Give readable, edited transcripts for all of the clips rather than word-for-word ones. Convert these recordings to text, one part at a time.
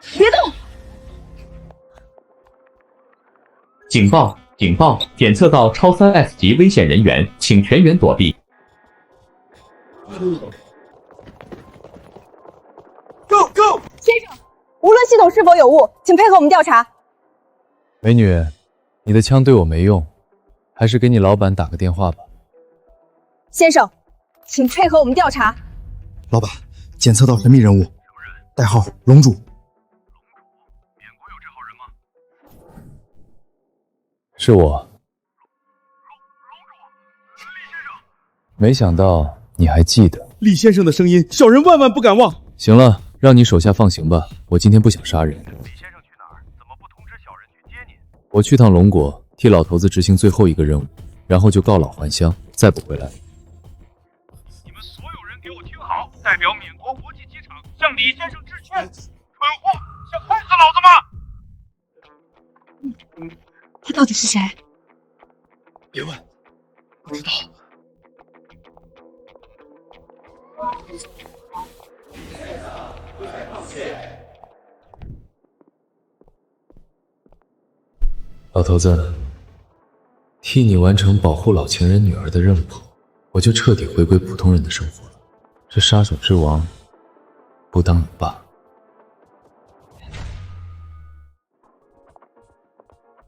别动！警报！警报！检测到超3S 级危险人员，请全员躲避。Go go！ 先生，无论系统是否有误，请配合我们调查。美女，你的枪对我没用，还是给你老板打个电话吧。先生，请配合我们调查。老板，检测到神秘人物，代号龙主。是我。没想到你还记得。厉先生的声音，小人万万不敢忘。行了，让你手下放行吧，我今天不想杀人。李先生去哪儿？怎么不通知小人去接您？我去趟龙国，替老头子执行最后一个任务，然后就告老还乡，再不回来。你们所有人给我听好，代表缅国国际机场向李先生致歉。蠢货，想害死老子吗？他到底是谁？别问，不知道。老头子，替你完成保护老情人女儿的任务后，我就彻底回归普通人的生活了。这杀手之王，不当也罢。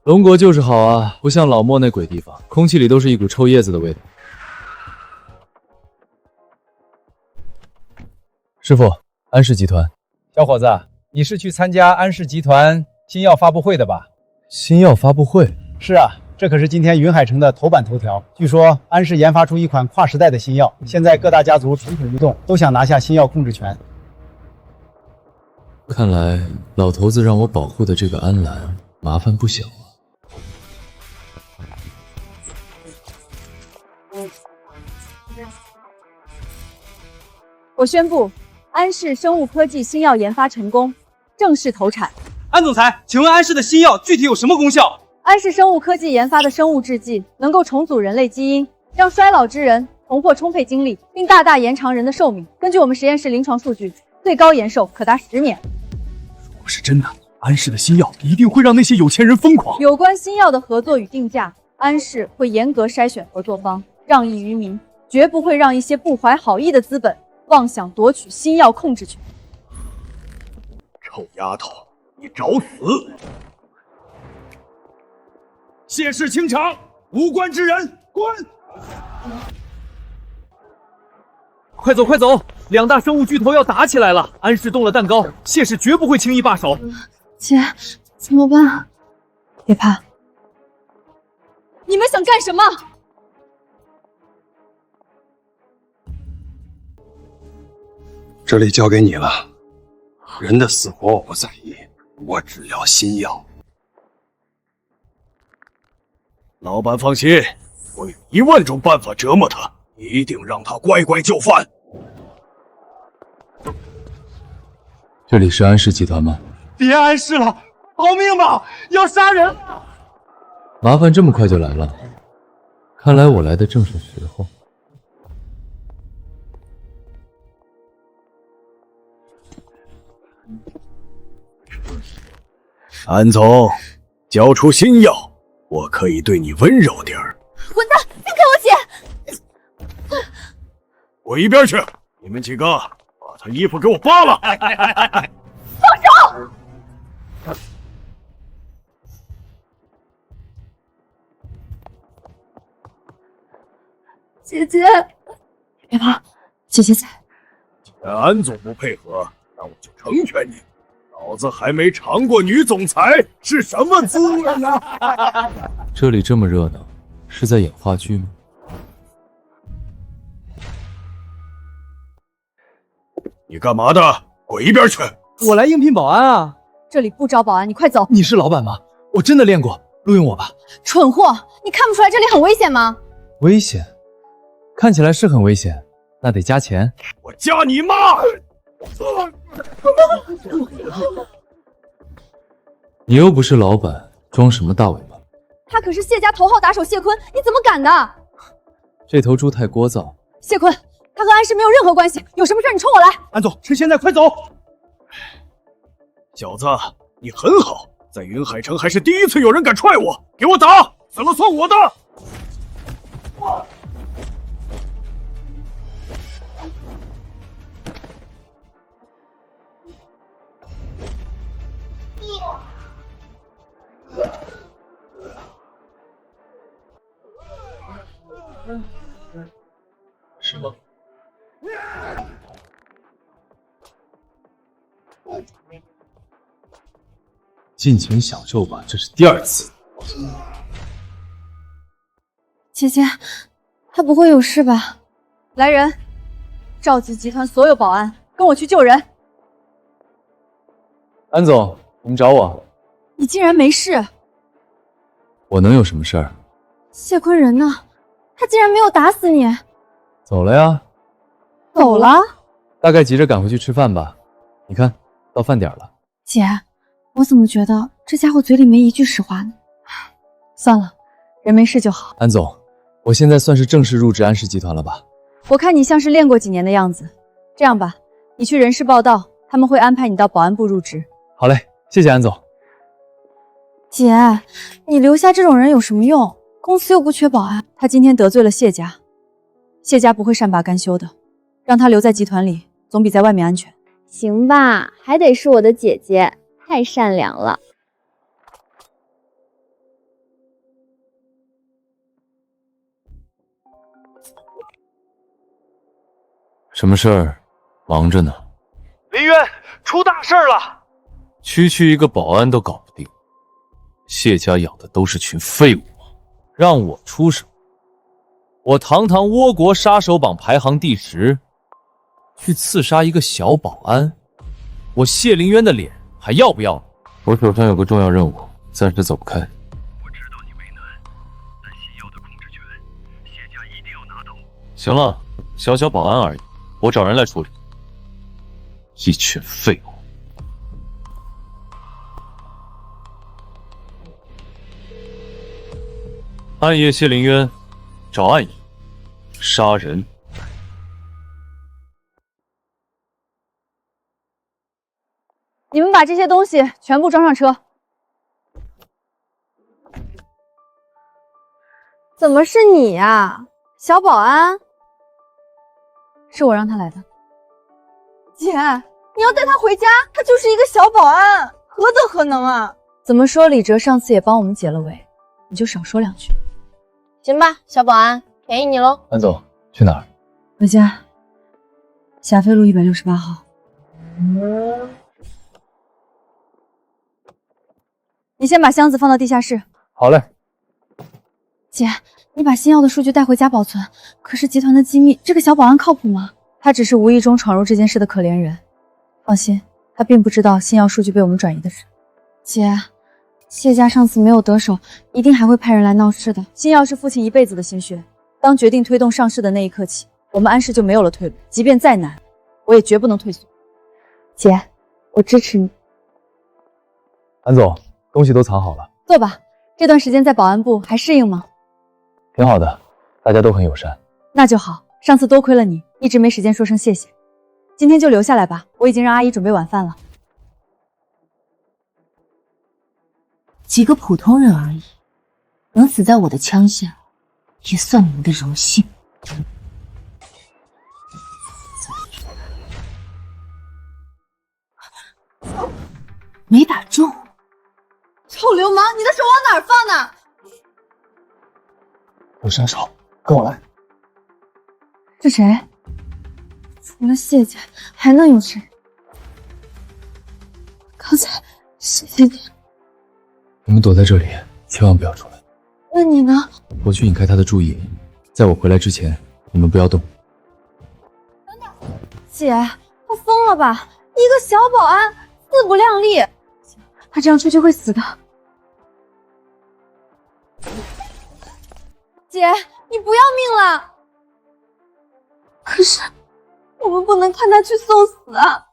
龙国就是好啊，不像老莫那鬼地方，空气里都是一股臭叶子的味道。师傅，安氏集团。小伙子，你是去参加安氏集团新药发布会的吧？新药发布会？是啊，这可是今天云海城的头版头条。据说安氏研发出一款跨时代的新药，现在各大家族蠢蠢欲动，都想拿下新药控制权。看来老头子让我保护的这个安澜麻烦不小啊。我宣布，安氏生物科技新药研发成功，正式投产。安总裁，请问安氏的新药具体有什么功效？安氏生物科技研发的生物制剂能够重组人类基因，让衰老之人重获充沛精力，并大大延长人的寿命。根据我们实验室临床数据，最高延寿可达10年。如果是真的，安氏的新药一定会让那些有钱人疯狂。有关新药的合作与定价，安氏会严格筛选合作方，让益于民，绝不会让一些不怀好意的资本妄想夺取新药控制权。臭丫头，你找死！谢氏清场，无关之人滚！快走快走，两大生物巨头要打起来了。安氏动了蛋糕，谢氏绝不会轻易罢手。姐，怎么办？别怕。你们想干什么？这里交给你了，人的死活我不在意，我只要新药。老板放心，我有1万种办法折磨他，一定让他乖乖就范。这里是安氏集团吗？别安氏了，逃命吧！要杀人！麻烦这么快就来了，看来我来的正是时候。安总，交出新药，我可以对你温柔点儿。混蛋，放开我姐！滚一边去！你们几个把他衣服给我扒了！放手！姐姐，别怕，姐姐在。既然安总不配合，那我就成全你。老子还没尝过女总裁是什么滋味呢！这里这么热闹，是在演话剧吗？你干嘛的？滚一边去！我来应聘保安啊。这里不招保安，你快走！你是老板吗？我真的练过，录用我吧。蠢货，你看不出来这里很危险吗？危险？看起来是很危险，那得加钱。我加你妈！你又不是老板，装什么大尾巴？他可是谢家头号打手谢坤，你怎么敢的？这头猪太聒噪。谢坤，他和安氏没有任何关系，有什么事你冲我来。安总，趁现在快走！小子，你很好，在云海城还是第一次有人敢踹我，给我打，死了算我的！是吗？尽情享受吧，这是第2次。姐姐，他不会有事吧？来人，召集集团所有保安，跟我去救人。安总，你们找我？你竟然没事？我能有什么事儿？谢坤人呢？他竟然没有打死你？走了呀。走了？大概急着赶回去吃饭吧。你看，到饭点了。姐，我怎么觉得这家伙嘴里没一句实话呢？算了，人没事就好。安总，我现在算是正式入职安氏集团了吧？我看你像是练过几年的样子。这样吧，你去人事报道，他们会安排你到保安部入职。好嘞，谢谢安总。姐，你留下这种人有什么用？公司又不缺保安。他今天得罪了谢家，谢家不会善罢甘休的，让他留在集团里，总比在外面安全。行吧，还得是我的姐姐，太善良了。什么事儿？忙着呢。林渊，出大事了！区一个保安都搞不定，谢家养的都是群废物，让我出手。我堂堂倭国杀手榜排行第10，去刺杀一个小保安，我谢凌渊的脸还要不要？我手上有个重要任务，暂时走不开。我知道你为难，但西药的控制权，谢家一定要拿到。行了，小保安而已，我找人来处理。一群废物。暗夜谢凌渊，找暗影，杀人。你们把这些东西全部装上车。怎么是你呀，小保安？是我让他来的。姐，你要带他回家，他就是一个小保安，何德何能啊？怎么说，李哲上次也帮我们解了围，你就少说两句。行吧，小保安，便宜你喽。安总，去哪儿？回家，霞飞路168号。你先把箱子放到地下室。好嘞。姐，你把新药的数据带回家保存。可是集团的机密，这个小保安靠谱吗？他只是无意中闯入这件事的可怜人。放心，他并不知道新药数据被我们转移的事。姐，谢家上次没有得手，一定还会派人来闹事的。新药是父亲一辈子的心血，当决定推动上市的那一刻起，我们安氏就没有了退路。即便再难，我也绝不能退缩。姐，我支持你。安总，东西都藏好了。坐吧，这段时间在保安部还适应吗？挺好的，大家都很友善。那就好，上次多亏了你，一直没时间说声谢谢。今天就留下来吧，我已经让阿姨准备晚饭了。几个普通人而已，能死在我的枪下，也算你们的荣幸。没打中。臭流氓，你的手往哪儿放呢？有杀手，跟我来。是谁？除了谢家，还能有谁？刚才谢家……你们躲在这里，千万不要出来。那你呢？我去引开他的注意，在我回来之前，你们不要动。姐，他疯了吧？一个小保安，自不量力，他这样出去会死的。姐，你不要命了！可是我们不能看他去送死啊！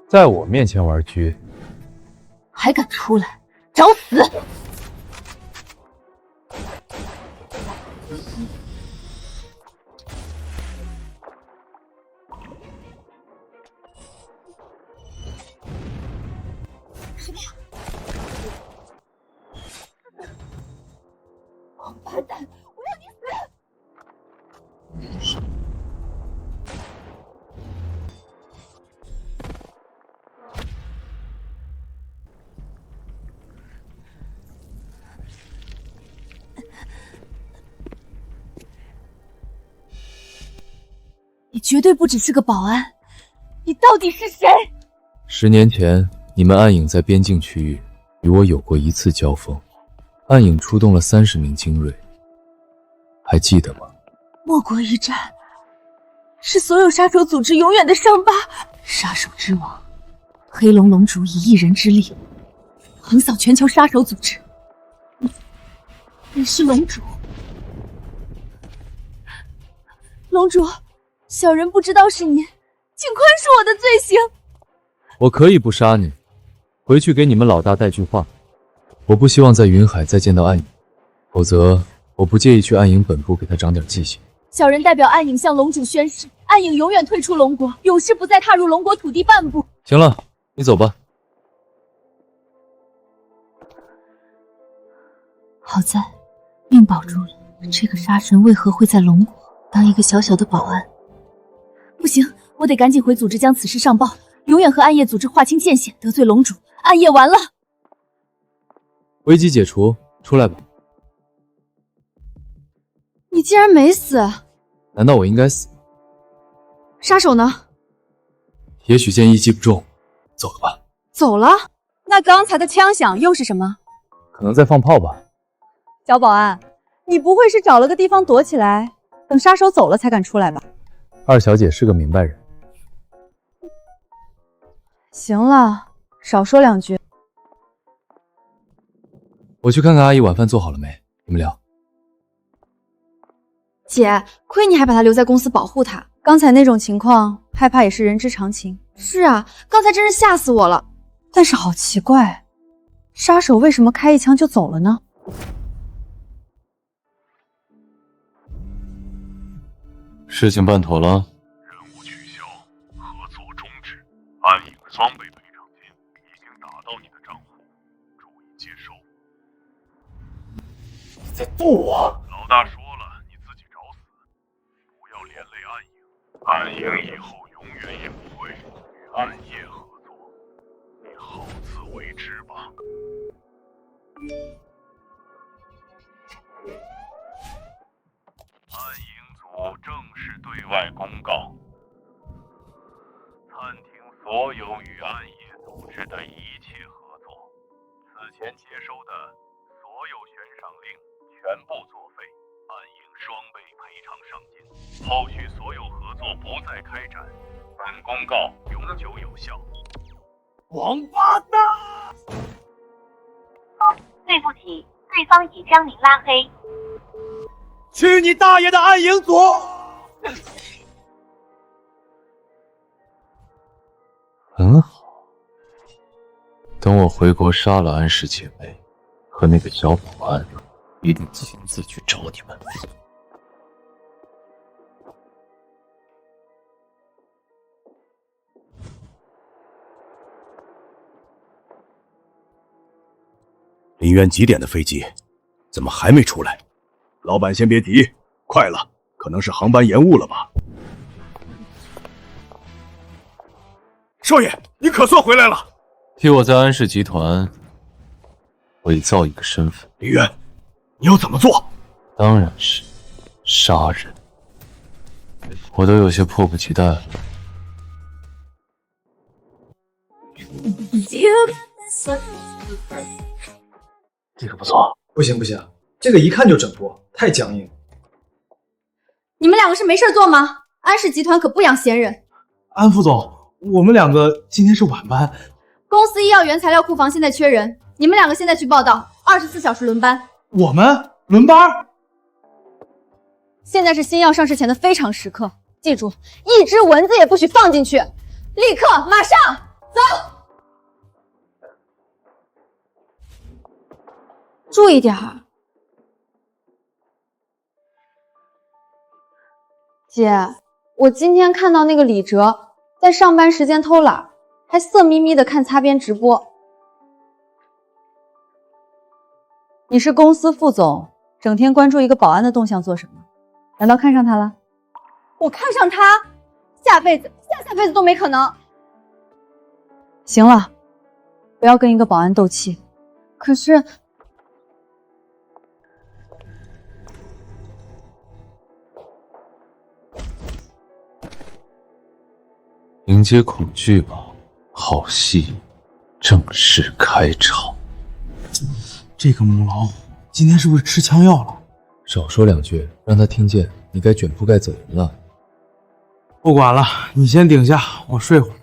在我面前玩狙，还敢出来找死！王八蛋！我要你死！你绝对不只是个保安，你到底是谁？10年前，你们暗影在边境区域与我有过一次交锋，暗影出动了30名精锐，还记得吗？莫国一战是所有杀手组织永远的伤疤。杀手之王，黑龙龙主以一人之力横扫全球杀手组织。你是龙主？龙主，小人不知道是您，请宽恕我的罪行。我可以不杀你，回去给你们老大带句话，我不希望在云海再见到暗影，否则我不介意去暗影本部给他长点记性。小人代表暗影向龙主宣誓，暗影永远退出龙国，永世不再踏入龙国土地半步。行了，你走吧。好在命保住了，这个杀神为何会在龙国当一个小小的保安？不行，我得赶紧回组织将此事上报，永远和暗夜组织划清界限，得罪龙主，暗夜完了。危机解除，出来吧。你竟然没死？难道我应该死？杀手呢？也许剑意击不中，走了吧。走了？那刚才的枪响又是什么？可能在放炮吧。小保安，你不会是找了个地方躲起来，等杀手走了才敢出来吧？二小姐是个明白人。行了，少说两句。我去看看阿姨晚饭做好了没，你们聊。姐，亏你还把他留在公司保护他，刚才那种情况，害怕也是人之常情。是啊，刚才真是吓死我了。但是好奇怪，杀手为什么开一枪就走了呢？事情办妥了，任务取消，合作终止。暗影双倍赔偿金已经打到你的账户，注意接收。你在揍我！老大说了，你自己找死，不要连累暗影。暗影以后永远也不会与暗夜合作，你好自为之吧。暗影组正式对外公告，暂停所有与暗夜组织的一切合作。此前接收的所有悬赏令全部作废，暗影双倍赔偿赏金。后续所有合作不再开展，本公告永久有效。王八蛋！对不起，对方已将您拉黑。去你大爷的暗影组！很好，等我回国杀了安氏姐妹和那个小保安，一定亲自去找你们。林渊几点的飞机？怎么还没出来？老板先别急，快了，可能是航班延误了吧。少爷，你可算回来了！替我在安氏集团伪造一个身份。林渊，你要怎么做？当然是杀人。我都有些迫不及待了。这个不错。不行不行，这个一看就整过，太僵硬了。你们两个是没事做吗？安氏集团可不养闲人。安副总，我们两个今天是晚班。公司医药原材料库房现在缺人，你们两个现在去报道，24小时轮班。我们轮班？现在是新药上市前的非常时刻，记住，一只蚊子也不许放进去，立刻马上走。注意点儿。姐，我今天看到那个李哲在上班时间偷懒，还色眯眯的看擦边直播，你是公司副总，整天关注一个保安的动向做什么？难道看上他了？我看上他，下辈子、下辈子都没可能。行了，不要跟一个保安斗气。可是，迎接恐惧吧，好戏正式开场。这个母老虎今天是不是吃枪药了？少说两句，让他听见你该卷铺盖走人了。不管了，你先顶下，我睡会儿。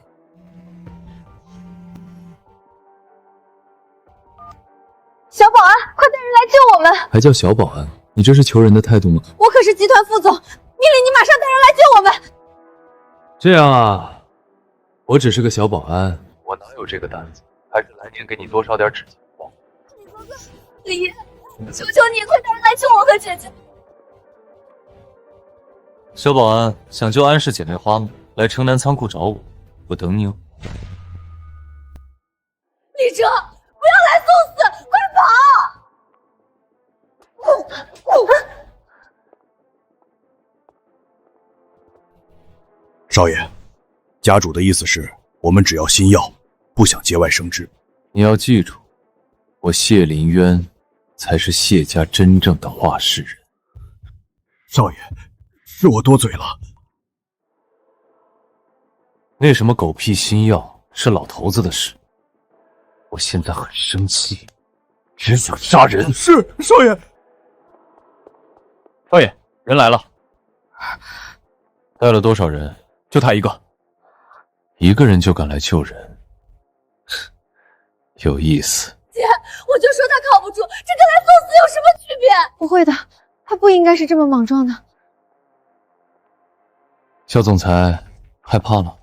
小保安，快带人来救我们！还叫小保安？你这是求人的态度吗？我可是集团副总，命令你马上带人来救我们！这样啊，我只是个小保安，我哪有这个胆子？还是来年给你多烧点纸钱吧。李爷，求求你，快带人来救我和姐姐！小保安想救安氏姐妹花吗？来城南仓库找我，我等你哦。李哲，不要来送死，快跑！少爷，家主的意思是我们只要新药，不想节外生枝。你要记住，我谢林渊才是谢家真正的话事人。少爷，是我多嘴了。那什么狗屁新药是老头子的事，我现在很生气，只想杀人。是少爷。少爷，人来了。带了多少人？就他一个。一个人就敢来救人，有意思。姐，我就说他靠不住，这跟来送死有什么区别？不会的，他不应该是这么莽撞的。肖总裁害怕了？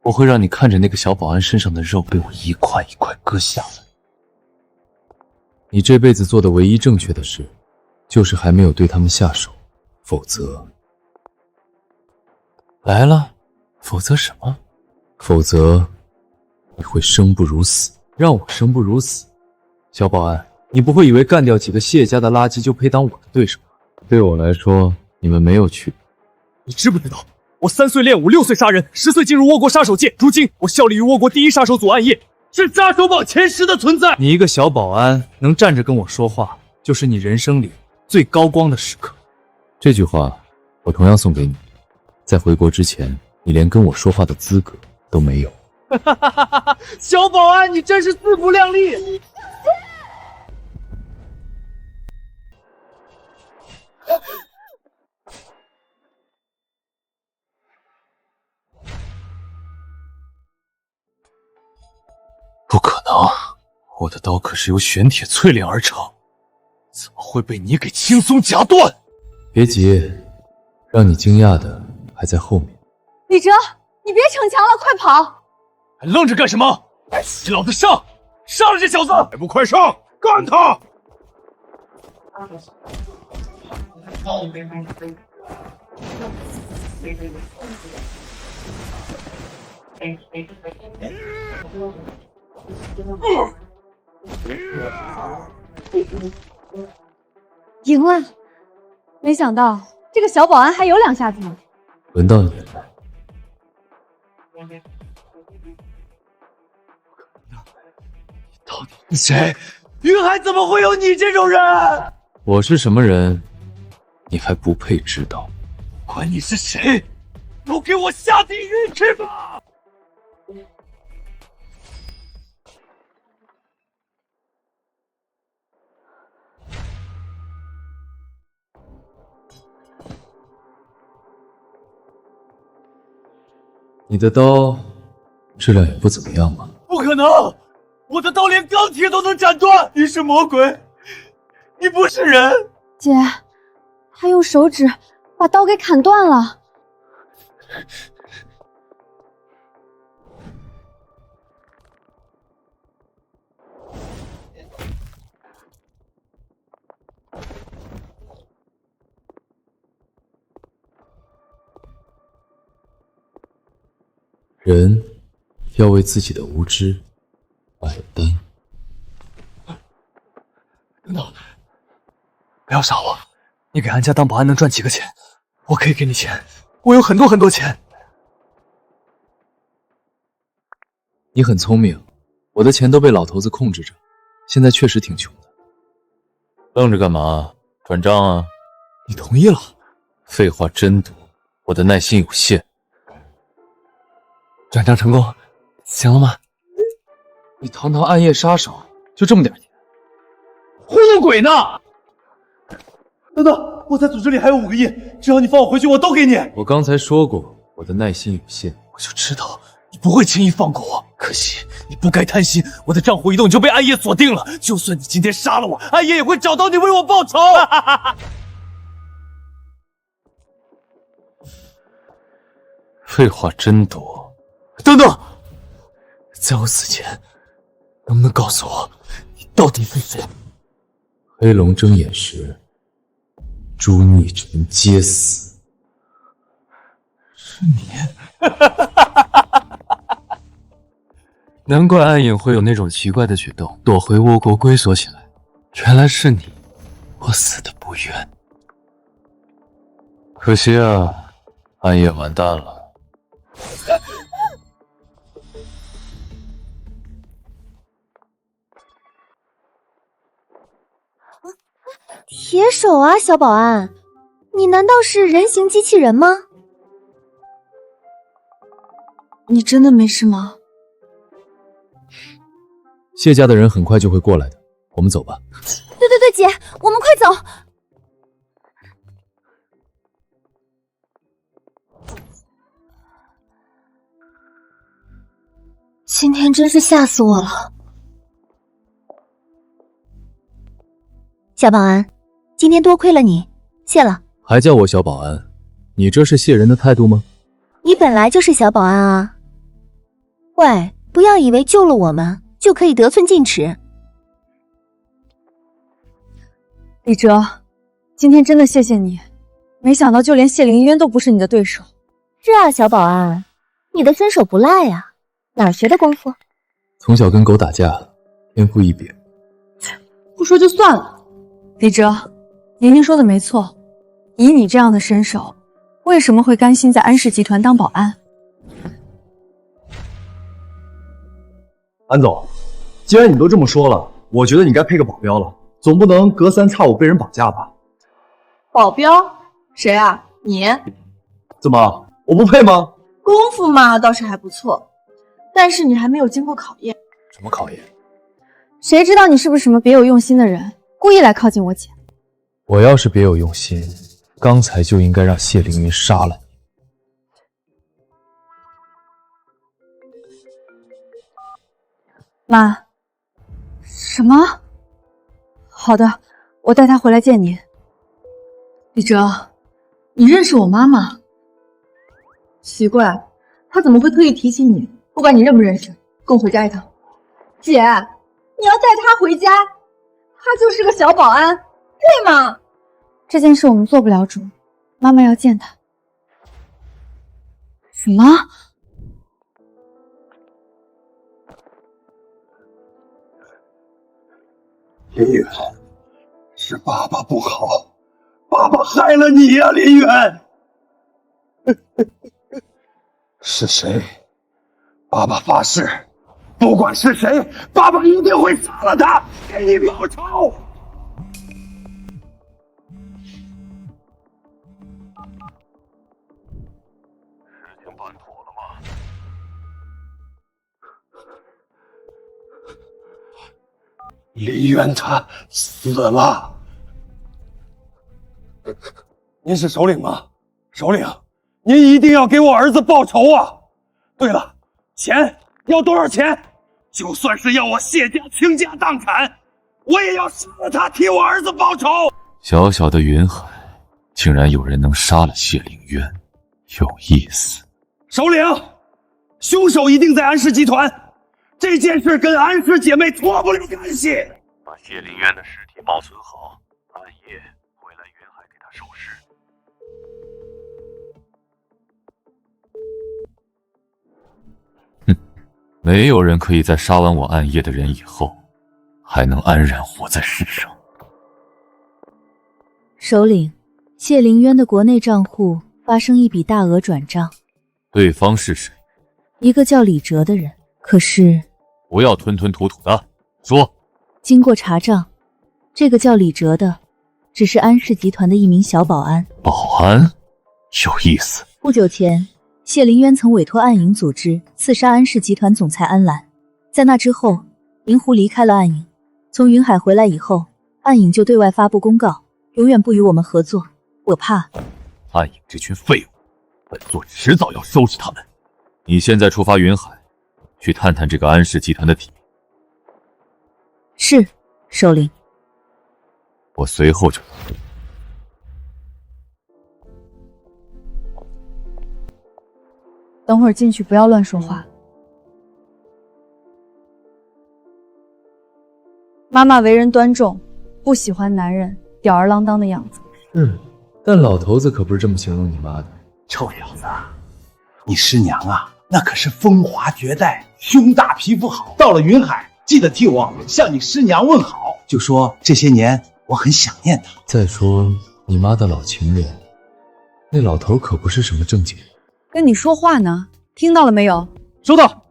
我会让你看着那个小保安身上的肉被我一块一块割下来。你这辈子做的唯一正确的事，就是还没有对他们下手，否则来了，否则什么？否则你会生不如死，让我生不如死。小保安，你不会以为干掉几个谢家的垃圾就配当我的对手？对我来说，你们没有区别。你知不知道，我3岁练武，6岁杀人，10岁进入倭国杀手界，如今我效力于倭国第1杀手组暗夜，是杀手榜前10的存在。你一个小保安能站着跟我说话，就是你人生里最高光的时刻。这句话我同样送给你，在回国之前，你连跟我说话的资格都没有。小保安，你真是自不量力。不可能，我的刀可是由玄铁淬炼而成，怎么会被你给轻松夹断？别急，让你惊讶的还在后面。李哲，你别逞强了，快跑！还愣着干什么？给老子上！杀了这小子！还不快上，干他！赢了！没想到这个小保安还有2下子呢。轮到你了。到底是谁？云海怎么会有你这种人？我是什么人，你还不配知道。管你是谁，都给我下地狱去吧！你的刀质量也不怎么样嘛。不可能！我的刀连钢铁都能斩断！你是魔鬼，你不是人！姐，他用手指把刀给砍断了。人要为自己的无知买单。等等，不要杀我！你给安家当保安能赚几个钱？我可以给你钱，我有很多很多钱。你很聪明，我的钱都被老头子控制着，现在确实挺穷的。愣着干嘛？转账啊！你同意了？废话真多，我的耐心有限。转账成功，行了吗？你堂堂暗夜杀手，就这么点钱？忽悠鬼呢！等等，我在组织里还有5个亿，只要你放我回去，我都给你。我刚才说过，我的耐心有限。我就知道你不会轻易放过我，可惜你不该贪心，我的账户一动你就被暗夜锁定了。就算你今天杀了我，暗夜也会找到你为我报仇。废话真多。等等，在我死前，能不能告诉我你到底是谁？黑龙睁眼时，朱逆臣皆死。是你。难怪暗影会有那种奇怪的举动，躲回倭国龟缩起来。原来是你，我死的不冤。可惜啊，暗夜完蛋了。铁手啊，小保安，你难道是人形机器人吗？你真的没事吗？谢家的人很快就会过来的，我们走吧。对，姐，我们快走。今天真是吓死我了。小保安，今天多亏了你，谢了。还叫我小保安，你这是谢人的态度吗？你本来就是小保安啊。喂，不要以为救了我们就可以得寸进尺。李哲，今天真的谢谢你，没想到就连谢凌渊都不是你的对手。是啊，小保安，你的身手不赖呀，哪儿学的功夫？从小跟狗打架，天赋异禀。不说就算了。李哲，宁宁说的没错，以你这样的身手，为什么会甘心在安氏集团当保安？安总，既然你都这么说了，我觉得你该配个保镖了，总不能隔三差五被人绑架吧？保镖？谁啊？你？怎么，我不配吗？功夫嘛倒是还不错，但是你还没有经过考验。什么考验？谁知道你是不是什么别有用心的人，故意来靠近我姐？我要是别有用心，刚才就应该让谢凌云杀了你。妈，什么？好的，我带她回来见你。李哲，你认识我妈吗？奇怪，他怎么会特意提起你？不管你认不认识，跟我回家一趟。姐，你要带他回家？他就是个小保安，对吗？这件事我们做不了主，妈妈要见他。什么？林远，是爸爸不好，爸爸害了你呀，林远。是谁？爸爸发誓，不管是谁，爸爸一定会杀了他，给你报仇。事情办妥了吗？林渊他死了。您是首领吗？首领，您一定要给我儿子报仇啊！对了，钱要多少钱？就算是要我谢家倾家荡产，我也要杀了他，替我儿子报仇。小小的云海，竟然有人能杀了谢凌渊，有意思。首领，凶手一定在安氏集团，这件事跟安氏姐妹脱不了干系。把谢凌渊的尸体保存好，暗夜回来云海给他收尸。没有人可以在杀完我暗夜的人以后，还能安然活在世上。首领，谢凌渊的国内账户发生一笔大额转账，对方是谁？一个叫李哲的人。可是不要吞吞吐吐的说。经过查账，这个叫李哲的只是安氏集团的一名小保安。保安，有意思。不久前，谢凌渊曾委托暗影组织刺杀安氏集团总裁安澜，在那之后，银狐离开了暗影。从云海回来以后，暗影就对外发布公告，永远不与我们合作。我怕暗影这群废物，本座迟早要收拾他们。你现在出发云海，去探探这个安氏集团的底。是，首领。我随后就。等会儿进去不要乱说话。妈妈为人端重，不喜欢男人吊儿郎当的样子。但老头子可不是这么形容你妈的。臭小子，你师娘啊，那可是风华绝代，胸大皮肤好。到了云海，记得替我向你师娘问好，就说这些年我很想念她。再说你妈的老情人，那老头可不是什么正经人。跟你说话呢，听到了没有？收到。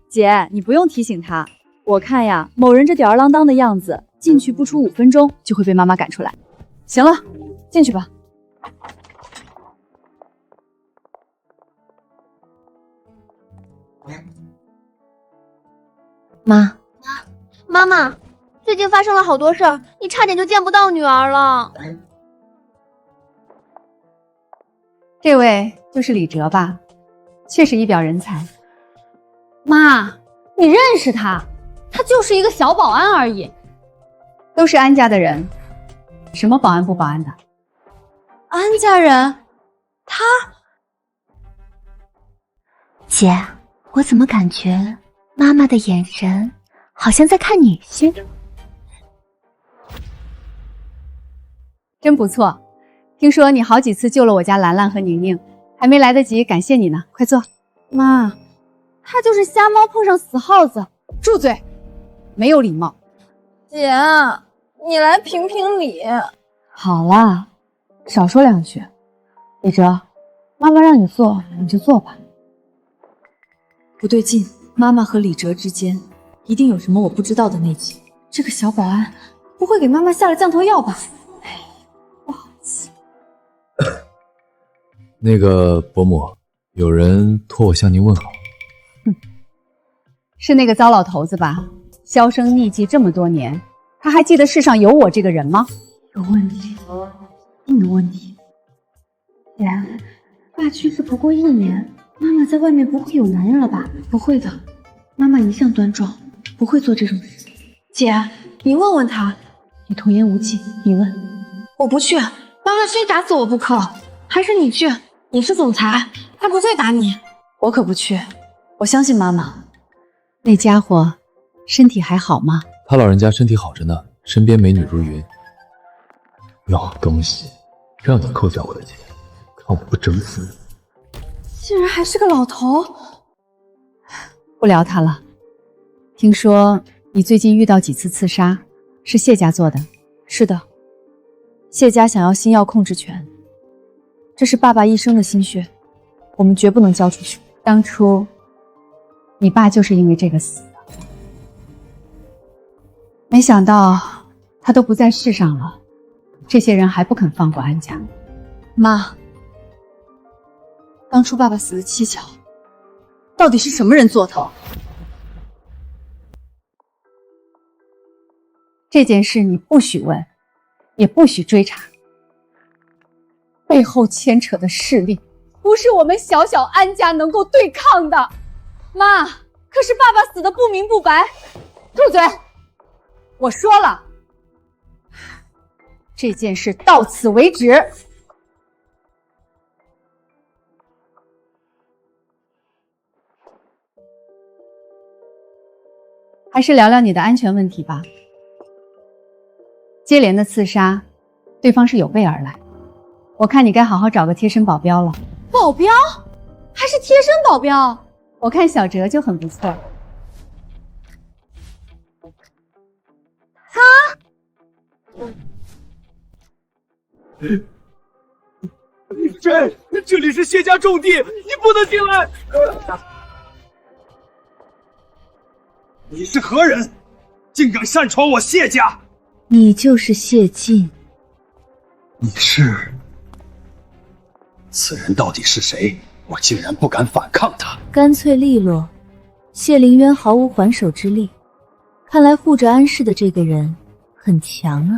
姐，你不用提醒他。我看呀，某人这吊儿郎当的样子，进去不出5分钟就会被妈妈赶出来。行了，进去吧。妈妈，最近发生了好多事儿，你差点就见不到女儿了。这位就是李哲吧？确实一表人才。妈，你认识他？他就是一个小保安而已。都是安家的人，什么保安不保安的？安家人？他？姐，我怎么感觉妈妈的眼神好像在看女性？真不错，听说你好几次救了我家兰兰和宁宁，还没来得及感谢你呢，快坐。妈，他就是瞎猫碰上死耗子。住嘴，没有礼貌。姐，你来评评理。好啦，少说2句。李哲，妈妈让你做你就做吧。不对劲，妈妈和李哲之间一定有什么我不知道的内情。这个小保安不会给妈妈下了降头药吧？哎，不好气。那个伯母，有人托我向您问好。是那个糟老头子吧？销声匿迹这么多年，他还记得世上有我这个人吗？有问题，一定有问题。姐，爸去世不过1年，妈妈在外面不会有男人了吧？不会的，妈妈一向端庄，不会做这种事。姐，你问问他。你童言无忌，你问。我不去，妈妈非打死我不可。还是你去，你是总裁，他不会打你。我可不去，我相信妈妈。那家伙身体还好吗？他老人家身体好着呢，身边美女如云。老东西，让你扣下我的钱，看我不整死你！竟然还是个老头。不聊他了。听说你最近遇到几次刺杀，是谢家做的？是的，谢家想要星耀控制权，这是爸爸一生的心血，我们绝不能交出去。当初你爸就是因为这个死的，没想到他都不在世上了，这些人还不肯放过安家。妈，当初爸爸死的蹊跷，到底是什么人做的？这件事你不许问，也不许追查，背后牵扯的势力不是我们小小安家能够对抗的。妈，可是爸爸死的不明不白。住嘴！我说了，这件事到此为止。还是聊聊你的安全问题吧。接连的刺杀，对方是有备而来，我看你该好好找个贴身保镖了。保镖？还是贴身保镖？我看小哲就很不错。这里是谢家重地，你不能进来！你是何人？竟敢擅闯我谢家！你就是谢晋。你是？此人到底是谁？我竟然不敢反抗他！干脆利落，谢凌渊毫无还手之力。看来护着安氏的这个人很强啊！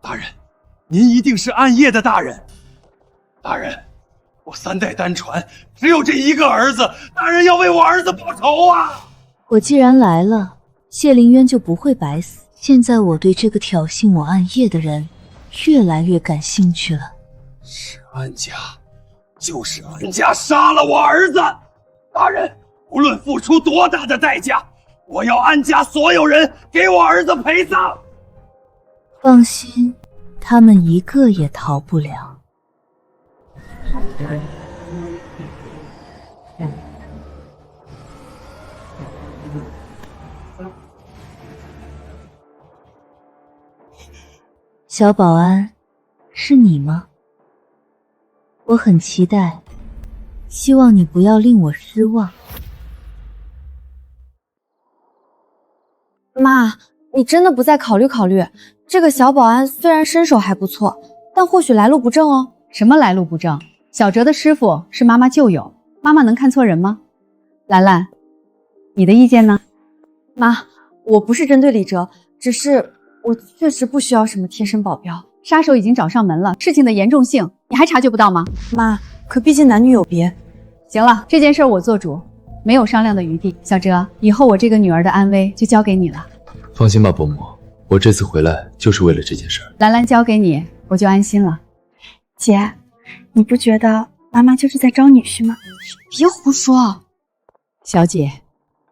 大人，您一定是暗夜的大人。大人，我3代单传，只有这一个儿子，大人要为我儿子报仇啊！我既然来了，谢凌渊就不会白死。现在我对这个挑衅我暗夜的人越来越感兴趣了。是安家，就是安家杀了我儿子！大人，无论付出多大的代价，我要安家所有人给我儿子陪葬。放心，他们一个也逃不了。小保安，是你吗？我很期待，希望你不要令我失望。妈，你真的不再考虑考虑？这个小保安虽然身手还不错，但或许来路不正哦。什么来路不正？小哲的师傅是妈妈旧友，妈妈能看错人吗？兰兰，你的意见呢？妈，我不是针对李哲，只是我确实不需要什么贴身保镖。杀手已经找上门了，事情的严重性你还察觉不到吗？妈，可毕竟男女有别。行了，这件事我做主，没有商量的余地。小哲，以后我这个女儿的安危就交给你了。放心吧，伯母，我这次回来就是为了这件事。兰兰交给你，我就安心了。姐，你不觉得妈妈就是在招女婿吗？别胡说。小姐，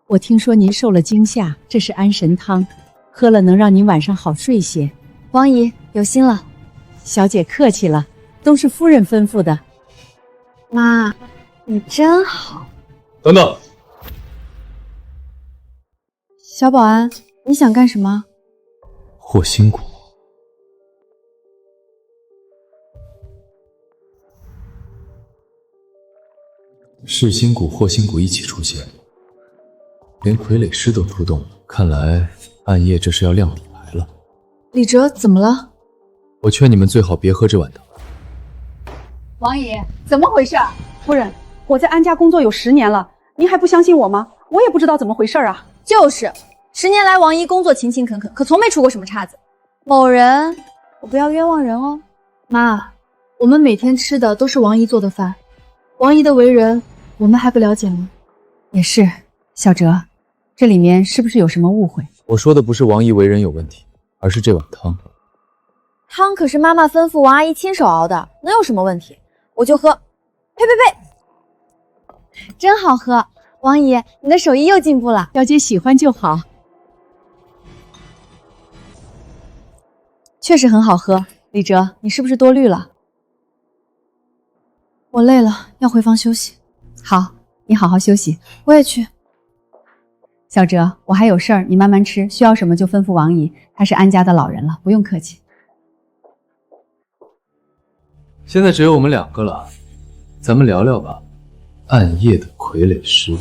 我听说您受了惊吓，这是安神汤，喝了能让您晚上好睡些。王姨有心了。小姐客气了，都是夫人吩咐的。妈，你真好。等等，小保安，你想干什么？霍心谷。噬心谷、霍心谷一起出现，连傀儡师都出动了，看来暗夜这是要亮底牌了。李哲怎么了？我劝你们最好别喝这碗汤。王姨，怎么回事？夫人，我在安家工作有10年了，您还不相信我吗？我也不知道怎么回事啊。就是10年来，王姨工作勤勤恳恳，可从没出过什么岔子。某人，我不要冤枉人哦。妈，我们每天吃的都是王姨做的饭，王姨的为人，我们还不了解吗？也是，小哲，这里面是不是有什么误会？我说的不是王姨为人有问题，而是这碗汤。汤可是妈妈吩咐王阿姨亲手熬的，能有什么问题？我就喝。呸呸呸！真好喝，王姨，你的手艺又进步了。小姐喜欢就好。确实很好喝。李哲，你是不是多虑了？我累了，要回房休息。好，你好好休息。我也去。小哲，我还有事儿，你慢慢吃，需要什么就吩咐王姨，她是安家的老人了，不用客气。现在只有我们2个了，咱们聊聊吧。暗夜的傀儡师。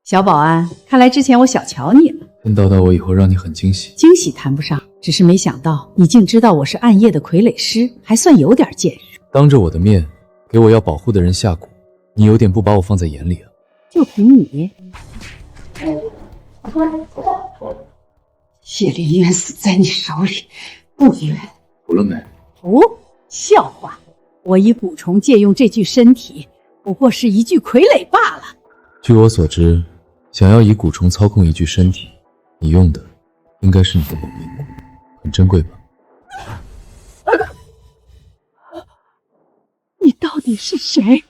小保安，看来之前我小瞧你了。天道道我以后让你很惊喜。惊喜谈不上，只是没想到你竟知道我是暗夜的傀儡师，还算有点见识。当着我的面给我要保护的人下蛊，你有点不把我放在眼里啊。就凭你，谢凌渊死在你手里，不远。服了没？哦，笑话！我以蛊虫借用这具身体，不过是一具傀儡罢了。据我所知，想要以蛊虫操控一具身体，你用的应该是你的本命蛊，很珍贵吧？你到底是谁？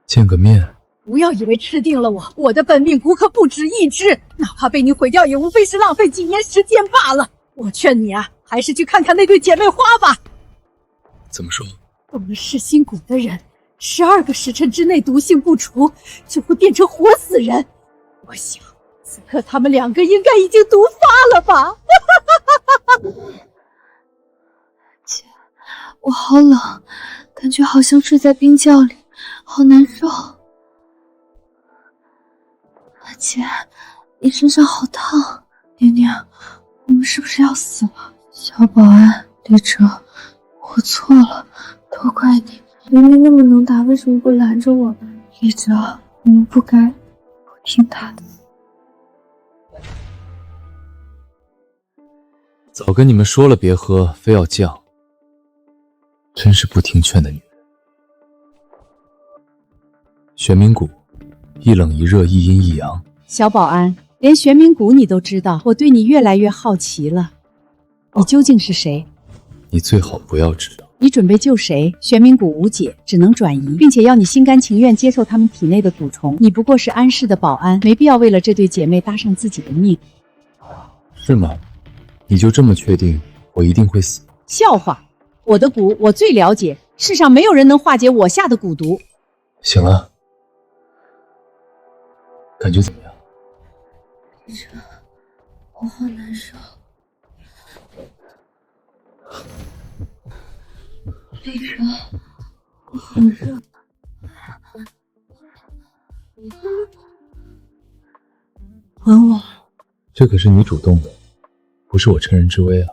见个面。不要以为吃定了我的本命蛊可不止一只，哪怕被你毁掉，也无非是浪费几年时间罢了。我劝你啊，还是去看看那对姐妹花吧。怎么说？动了噬心蛊的人，12个时辰之内毒性不除，就会变成活死人。我想，此刻他们2个应该已经毒发了吧？我好冷，感觉好像睡在冰窖里，好难受。姐，你身上好烫。宁宁，我们是不是要死了？小保安，李哲，我错了，都怪你。明明那么能打，为什么不拦着我们？李哲，我们不该不听他的。早跟你们说了别喝，非要犟，真是不听劝的女人。玄冥谷，一冷一热，一阴一阳。小保安，连玄冥谷你都知道，我对你越来越好奇了。你究竟是谁？你最好不要知道。你准备救谁？玄冥谷无解，只能转移，并且要你心甘情愿接受他们体内的蛊虫。你不过是安氏的保安，没必要为了这对姐妹搭上自己的命。是吗？你就这么确定我一定会死？笑话！我的蛊我最了解，世上没有人能化解我下的蛊毒。行了，感觉怎么样？我好难受。李哲，我好热。吻我。这可是你主动的，不是我趁人之危啊。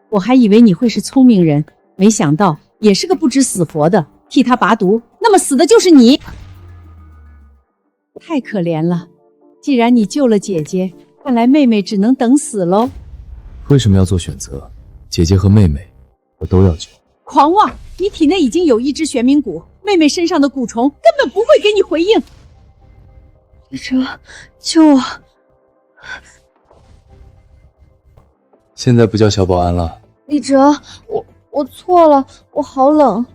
我还以为你会是聪明人，没想到也是个不知死活的。替他拔毒，那么死的就是你。太可怜了，既然你救了姐姐，看来妹妹只能等死喽。为什么要做选择？姐姐和妹妹，我都要救。狂妄！你体内已经有一只玄冥蛊，妹妹身上的蛊虫根本不会给你回应。李哲，救我！现在不叫小保安了。李哲，我错了，我好冷。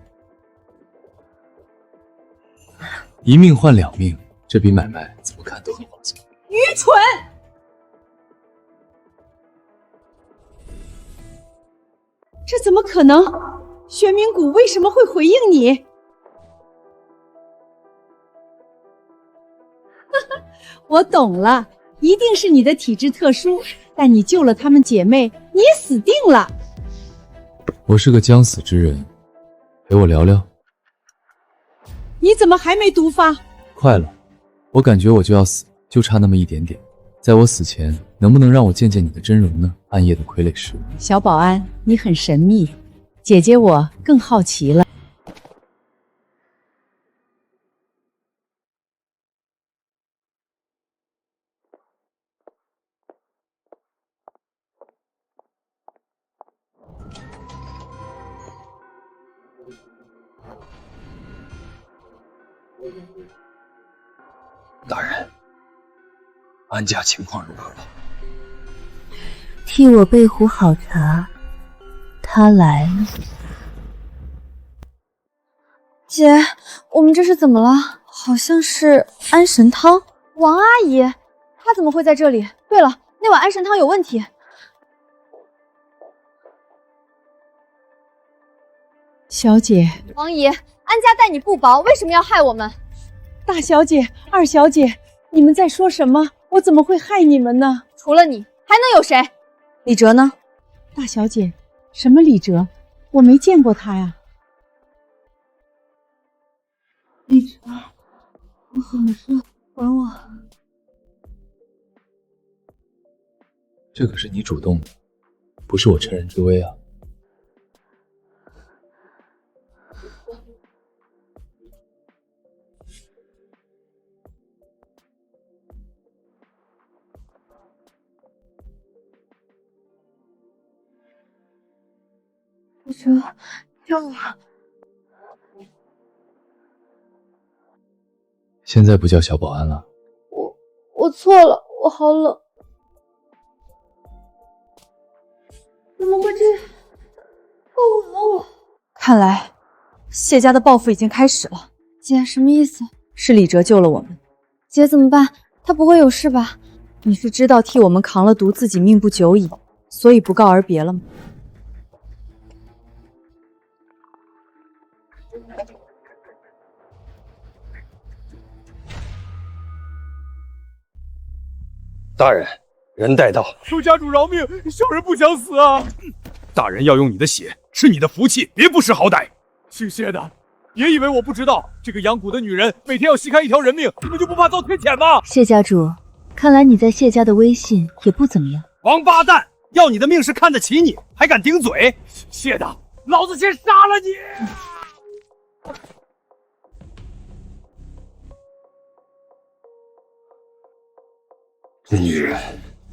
一命换两命，这笔买卖怎么看都很划算。愚蠢！这怎么可能？玄冥谷为什么会回应你？我懂了，一定是你的体质特殊，但你救了她们姐妹，你也死定了。我是个将死之人，陪我聊聊。你怎么还没毒发？快了，我感觉我就要死，就差那么一点点。在我死前，能不能让我见见你的真容呢？暗夜的傀儡师。小保安，你很神秘，姐姐我更好奇了。大人，安家情况如何了？替我备壶好茶，他来了。姐，我们这是怎么了？好像是安神汤。王阿姨，她怎么会在这里？对了，那碗安神汤有问题。小姐，王姨，安家待你不薄，为什么要害我们？大小姐、二小姐，你们在说什么？我怎么会害你们呢？除了你，还能有谁？李哲呢？大小姐，什么李哲？我没见过他呀。李哲，我好热，吻我。这可是你主动的，不是我趁人之危啊。李哲，救我！现在不叫小保安了。我错了，我好冷。怎么会这样？吻我！看来谢家的报复已经开始了。姐，什么意思？是李哲救了我们。姐怎么办？他不会有事吧？你是知道替我们扛了毒，自己命不久矣，所以不告而别了吗？大人，人带到。求家主饶命，小人不想死啊！大人要用你的血，是你的福气，别不识好歹。姓谢的，别以为我不知道，这个养蛊的女人每天要吸干一条人命，你们就不怕遭天谴吗？谢家主，看来你在谢家的威信也不怎么样。王八蛋，要你的命是看得起你，还敢顶嘴？谢的，老子先杀了你！这女人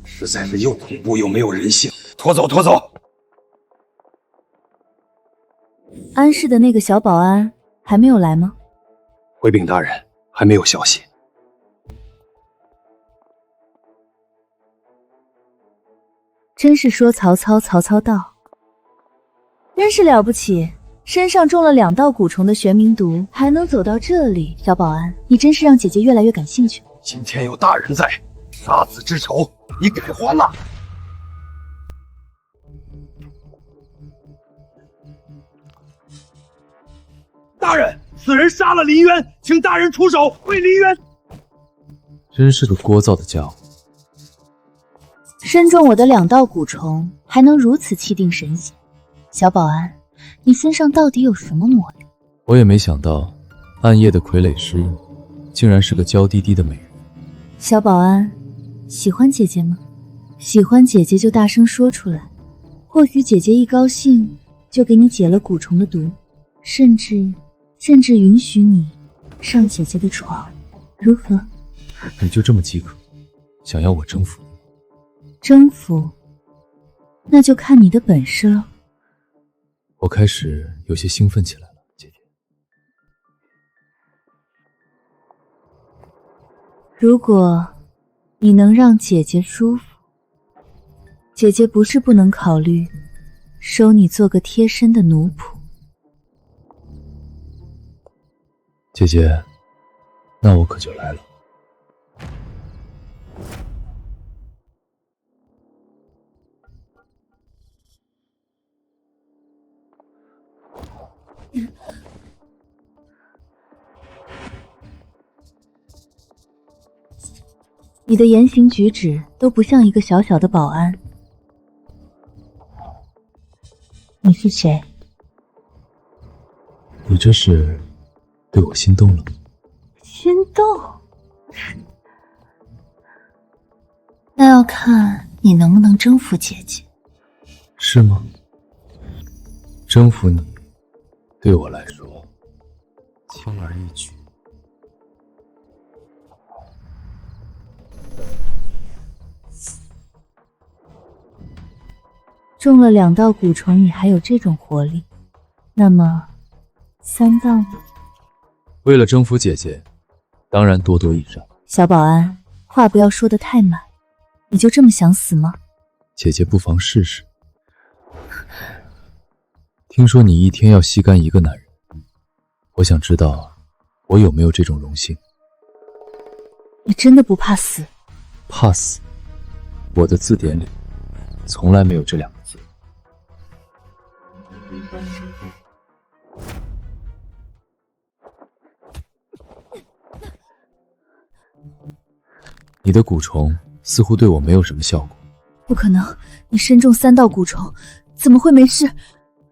实在是又恐怖又没有人性。拖走，拖走！安氏的那个小保安还没有来吗？回禀大人，还没有消息。真是说曹操，曹操到，真是了不起！身上中了2道蛊虫的玄冥毒，还能走到这里。小保安，你真是让姐姐越来越感兴趣。今天有大人在，杀子之仇你该还了。大人，此人杀了林渊，请大人出手为林渊。真是个聒噪的家伙。身中我的2道蛊虫，还能如此气定神闲。小保安，你身上到底有什么魔力？我也没想到，暗夜的傀儡师竟然是个娇滴滴的美人。小保安，喜欢姐姐吗？喜欢姐姐就大声说出来，或许姐姐一高兴就给你解了蛊虫的毒，甚至允许你上姐姐的床，如何？你就这么饥渴，想要我征服你？征服？那就看你的本事了。我开始有些兴奋起来了，姐姐。如果你能让姐姐舒服，姐姐不是不能考虑收你做个贴身的奴仆。姐姐，那我可就来了。你的言行举止都不像一个小小的保安。你是谁？你这是对我心动了？心动？那要看你能不能征服姐姐。是吗？征服你，对我来说轻而易举。中了2道蛊虫，你还有这种活力，那么3道呢？为了征服姐姐，当然多多益善。小保安，话不要说得太满，你就这么想死吗？姐姐不妨试试。听说你一天要吸干1个男人，我想知道我有没有这种荣幸。你真的不怕死？怕死？我的字典里从来没有这2个字。你的蛊虫似乎对我没有什么效果。不可能，你身中3道蛊虫，怎么会没事？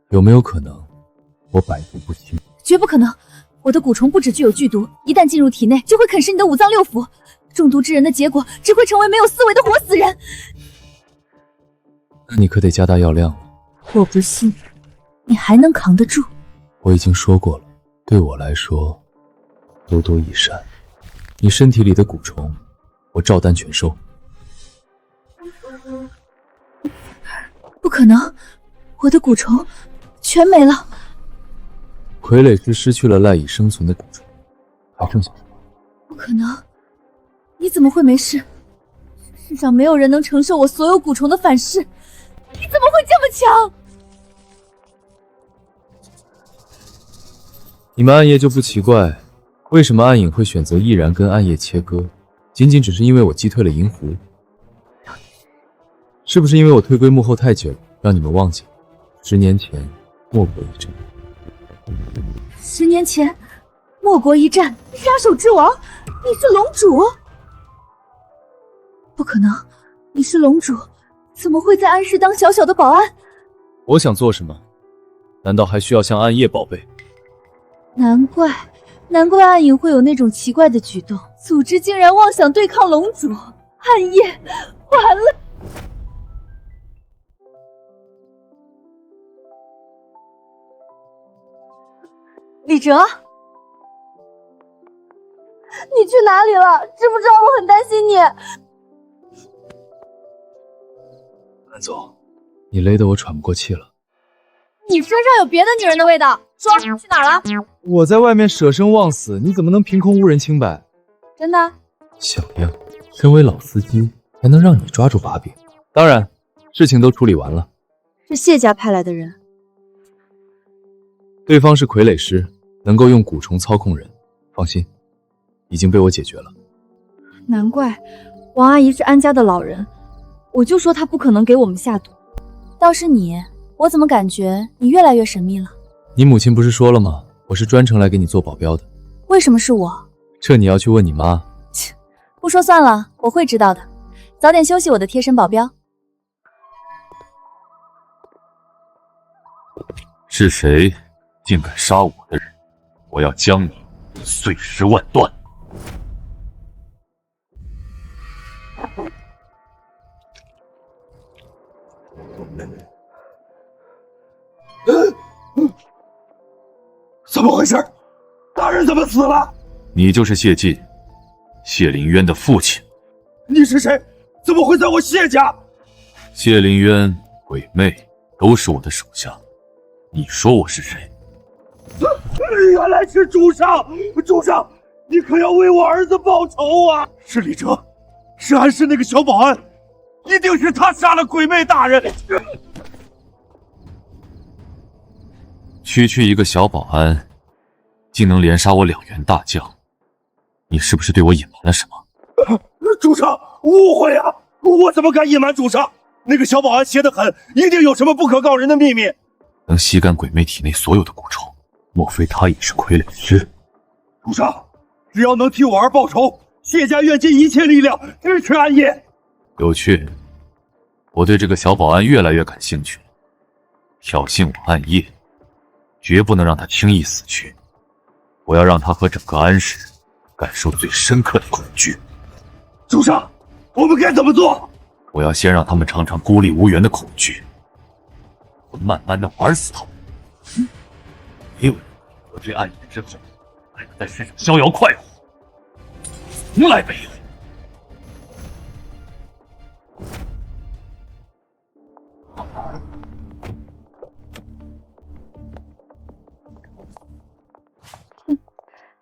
有没有可能我百毒不侵？绝不可能，我的蛊虫不只具有剧毒，一旦进入体内就会啃食你的5脏6腑，中毒之人的结果只会成为没有思维的活死人。那你可得加大药量了。我不信你还能扛得住。我已经说过了，对我来说多多益善。你身体里的蛊虫我照单全收。不可能，我的蛊虫全没了。傀儡师失去了赖以生存的蛊虫，还剩下什么？不可能，你怎么会没事？世上没有人能承受我所有蛊虫的反噬，你怎么会这么强？你们暗夜就不奇怪，为什么暗影会选择毅然跟暗夜切割？仅仅只是因为我击退了银狐？是不是因为我退归幕后太久，让你们忘记了10年前莫国一战？10年前莫国一战，杀手之王，你是龙主？不可能，你是龙主，怎么会在安氏当小小的保安？我想做什么，难道还需要向暗夜报备？难怪暗影会有那种奇怪的举动，组织竟然妄想对抗龙主。暗夜，完了！李哲，你去哪里了？知不知道我很担心你？安总，你勒得我喘不过气了。你身上有别的女人的味道，说去哪儿了？我在外面舍生忘死，你怎么能凭空污人清白？真的？小样，身为老司机，还能让你抓住把柄？当然，事情都处理完了。是谢家派来的人。对方是傀儡师，能够用蛊虫操控人。放心，已经被我解决了。难怪王阿姨是安家的老人，我就说她不可能给我们下毒。倒是你，我怎么感觉你越来越神秘了？你母亲不是说了吗？我是专程来给你做保镖的。为什么是我？这你要去问你妈。不说算了，我会知道的。早点休息，我的贴身保镖。是谁竟敢杀我的人？我要将你碎尸万段！怎么回事？大人怎么死了？你就是谢晋，谢凌渊的父亲。你是谁？怎么会在我谢家？谢凌渊、鬼魅都是我的手下。你说我是谁？原来是主上！主上，你可要为我儿子报仇啊！是李哲，是安氏那个小保安，一定是他杀了鬼魅大人。区一个小保安，竟能连杀我2员大将，你是不是对我隐瞒了什么？主上，误会啊！我怎么敢隐瞒主上？那个小保安邪得很，一定有什么不可告人的秘密。能吸干鬼魅体内所有的蛊虫，莫非他也是傀儡师？主上，只要能替我儿报仇，谢家愿尽一切力量支持安夜。有趣，我对这个小保安越来越感兴趣。挑衅我暗夜，绝不能让他轻易死去。我要让他和整个安氏感受最深刻的恐惧。主上，我们该怎么做？我要先让他们尝尝孤立无援的恐惧，我慢慢的玩死他们。没有人得罪暗夜之后还能在世上逍遥快活，从来没有。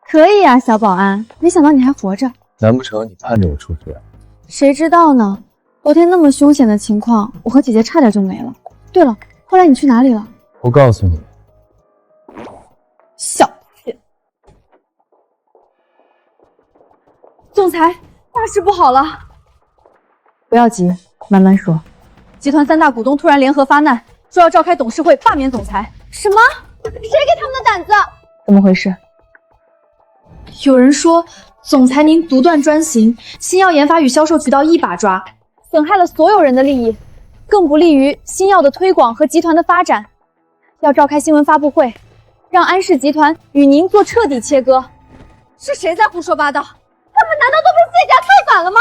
可以啊，小保安，没想到你还活着。难不成你盼着我出事？谁知道呢？昨天那么凶险的情况，我和姐姐差点就没了。对了，后来你去哪里了？不告诉你。小妾。总裁，大事不好了！不要急，慢慢说。集团3大股东突然联合发难，说要召开董事会罢免总裁。什么？谁给他们的胆子？怎么回事？有人说，总裁您独断专行，新药研发与销售渠道一把抓，损害了所有人的利益，更不利于新药的推广和集团的发展。要召开新闻发布会，让安氏集团与您做彻底切割。是谁在胡说八道？他们难道都被谢家策反了吗？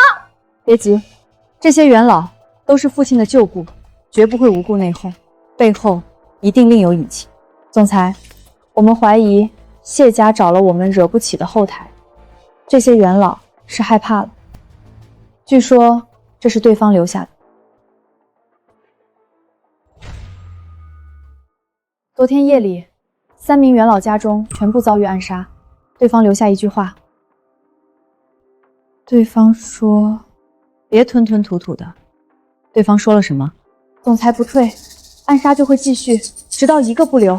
别急，这些元老都是父亲的旧部，绝不会无故内讧，背后一定另有隐情。总裁，我们怀疑谢家找了我们惹不起的后台，这些元老是害怕了。据说这是对方留下的。昨天夜里，3名元老家中全部遭遇暗杀，对方留下一句话。对方说：“别吞吞吐吐的。”对方说了什么？总裁不退，暗杀就会继续，直到一个不留。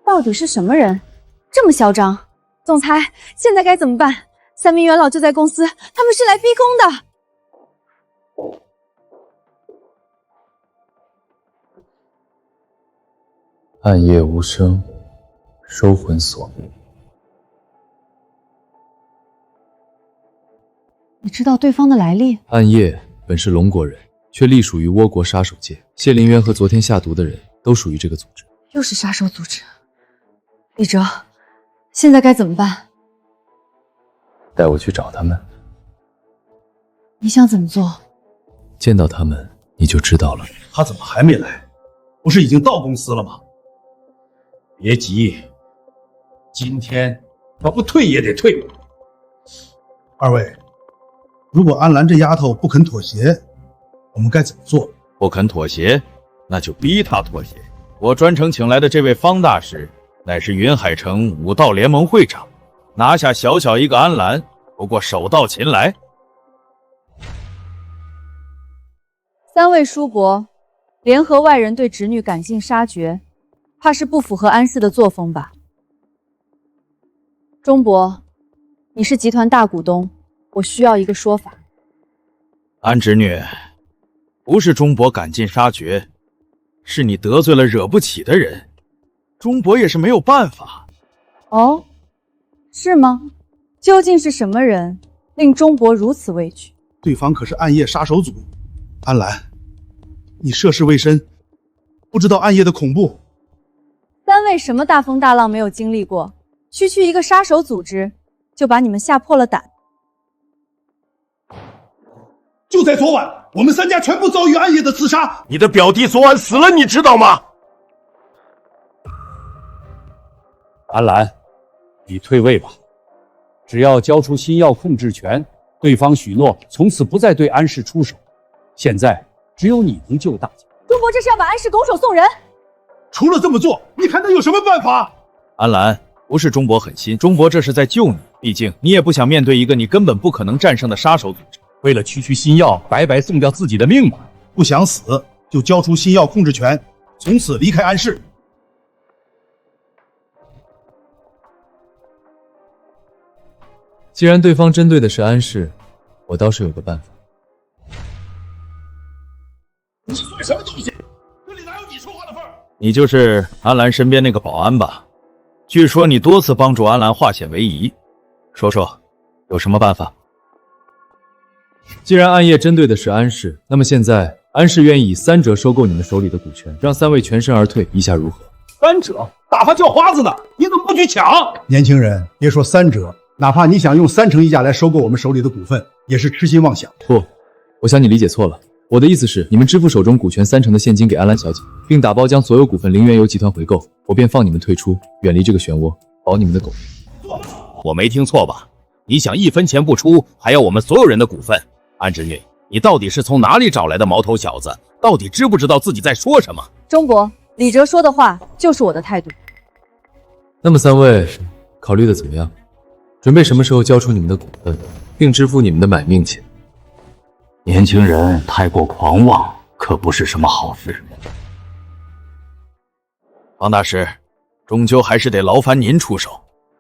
到底是什么人这么嚣张？总裁，现在该怎么办？3名元老就在公司，他们是来逼宫的。暗夜无声，收魂锁灭。你知道对方的来历？暗夜本是龙国人，却隶属于倭国杀手界。谢林渊和昨天下毒的人都属于这个组织。又是杀手组织。李哲，现在该怎么办？带我去找他们。你想怎么做？见到他们你就知道了。他怎么还没来？不是已经到公司了吗？别急，今天他不退也得退。二位，如果安澜这丫头不肯妥协，我们该怎么做？不肯妥协，那就逼她妥协。我专程请来的这位方大师，乃是云海城武道联盟会长，拿下小小一个安澜，不过手到擒来。三位叔伯联合外人对侄女赶尽杀绝，怕是不符合安氏的作风吧？钟伯，你是集团大股东，我需要一个说法。安侄女，不是钟伯赶尽杀绝，是你得罪了惹不起的人，钟伯也是没有办法。哦，是吗？究竟是什么人令钟伯如此委屈？对方可是暗夜杀手组，安澜，你涉世未深，不知道暗夜的恐怖。三位什么大风大浪没有经历过，区区一个杀手组织就把你们吓破了胆。就在昨晚，我们三家全部遭遇暗夜的刺杀。你的表弟昨晚死了，你知道吗？安澜，你退位吧。只要交出新药控制权，对方许诺从此不再对安氏出手。现在只有你能救大家。钟伯这是要把安氏拱手送人。除了这么做，你还能有什么办法？安澜，不是钟伯狠心，钟伯这是在救你。毕竟你也不想面对一个你根本不可能战胜的杀手组织。为了区新药，白白送掉自己的命吗？不想死就交出新药控制权，从此离开安氏。既然对方针对的是安氏，我倒是有个办法。你算什么东西？这里哪有你说话的份儿？你就是安澜身边那个保安吧？据说你多次帮助安澜化险为夷，说说有什么办法？既然暗夜针对的是安氏，那么现在安氏愿意以3折收购你们手里的股权，让3位全身而退，意下如何？3折？打发叫花子呢？你怎么不去抢？年轻人，别说3折，哪怕你想用3成溢价来收购我们手里的股份，也是痴心妄想。不，我想你理解错了。我的意思是，你们支付手中股权3成的现金给安澜小姐，并打包将所有股份零元由集团回购，我便放你们退出，远离这个漩涡，保你们的狗命。我没听错吧？你想1分钱不出，还要我们所有人的股份？安侄女，你到底是从哪里找来的毛头小子？到底知不知道自己在说什么？钟伯，李哲说的话就是我的态度。那么3位考虑的怎么样？准备什么时候交出你们的股份，并支付你们的买命钱？年轻人太过狂妄，可不是什么好事。王大师，终究还是得劳烦您出手，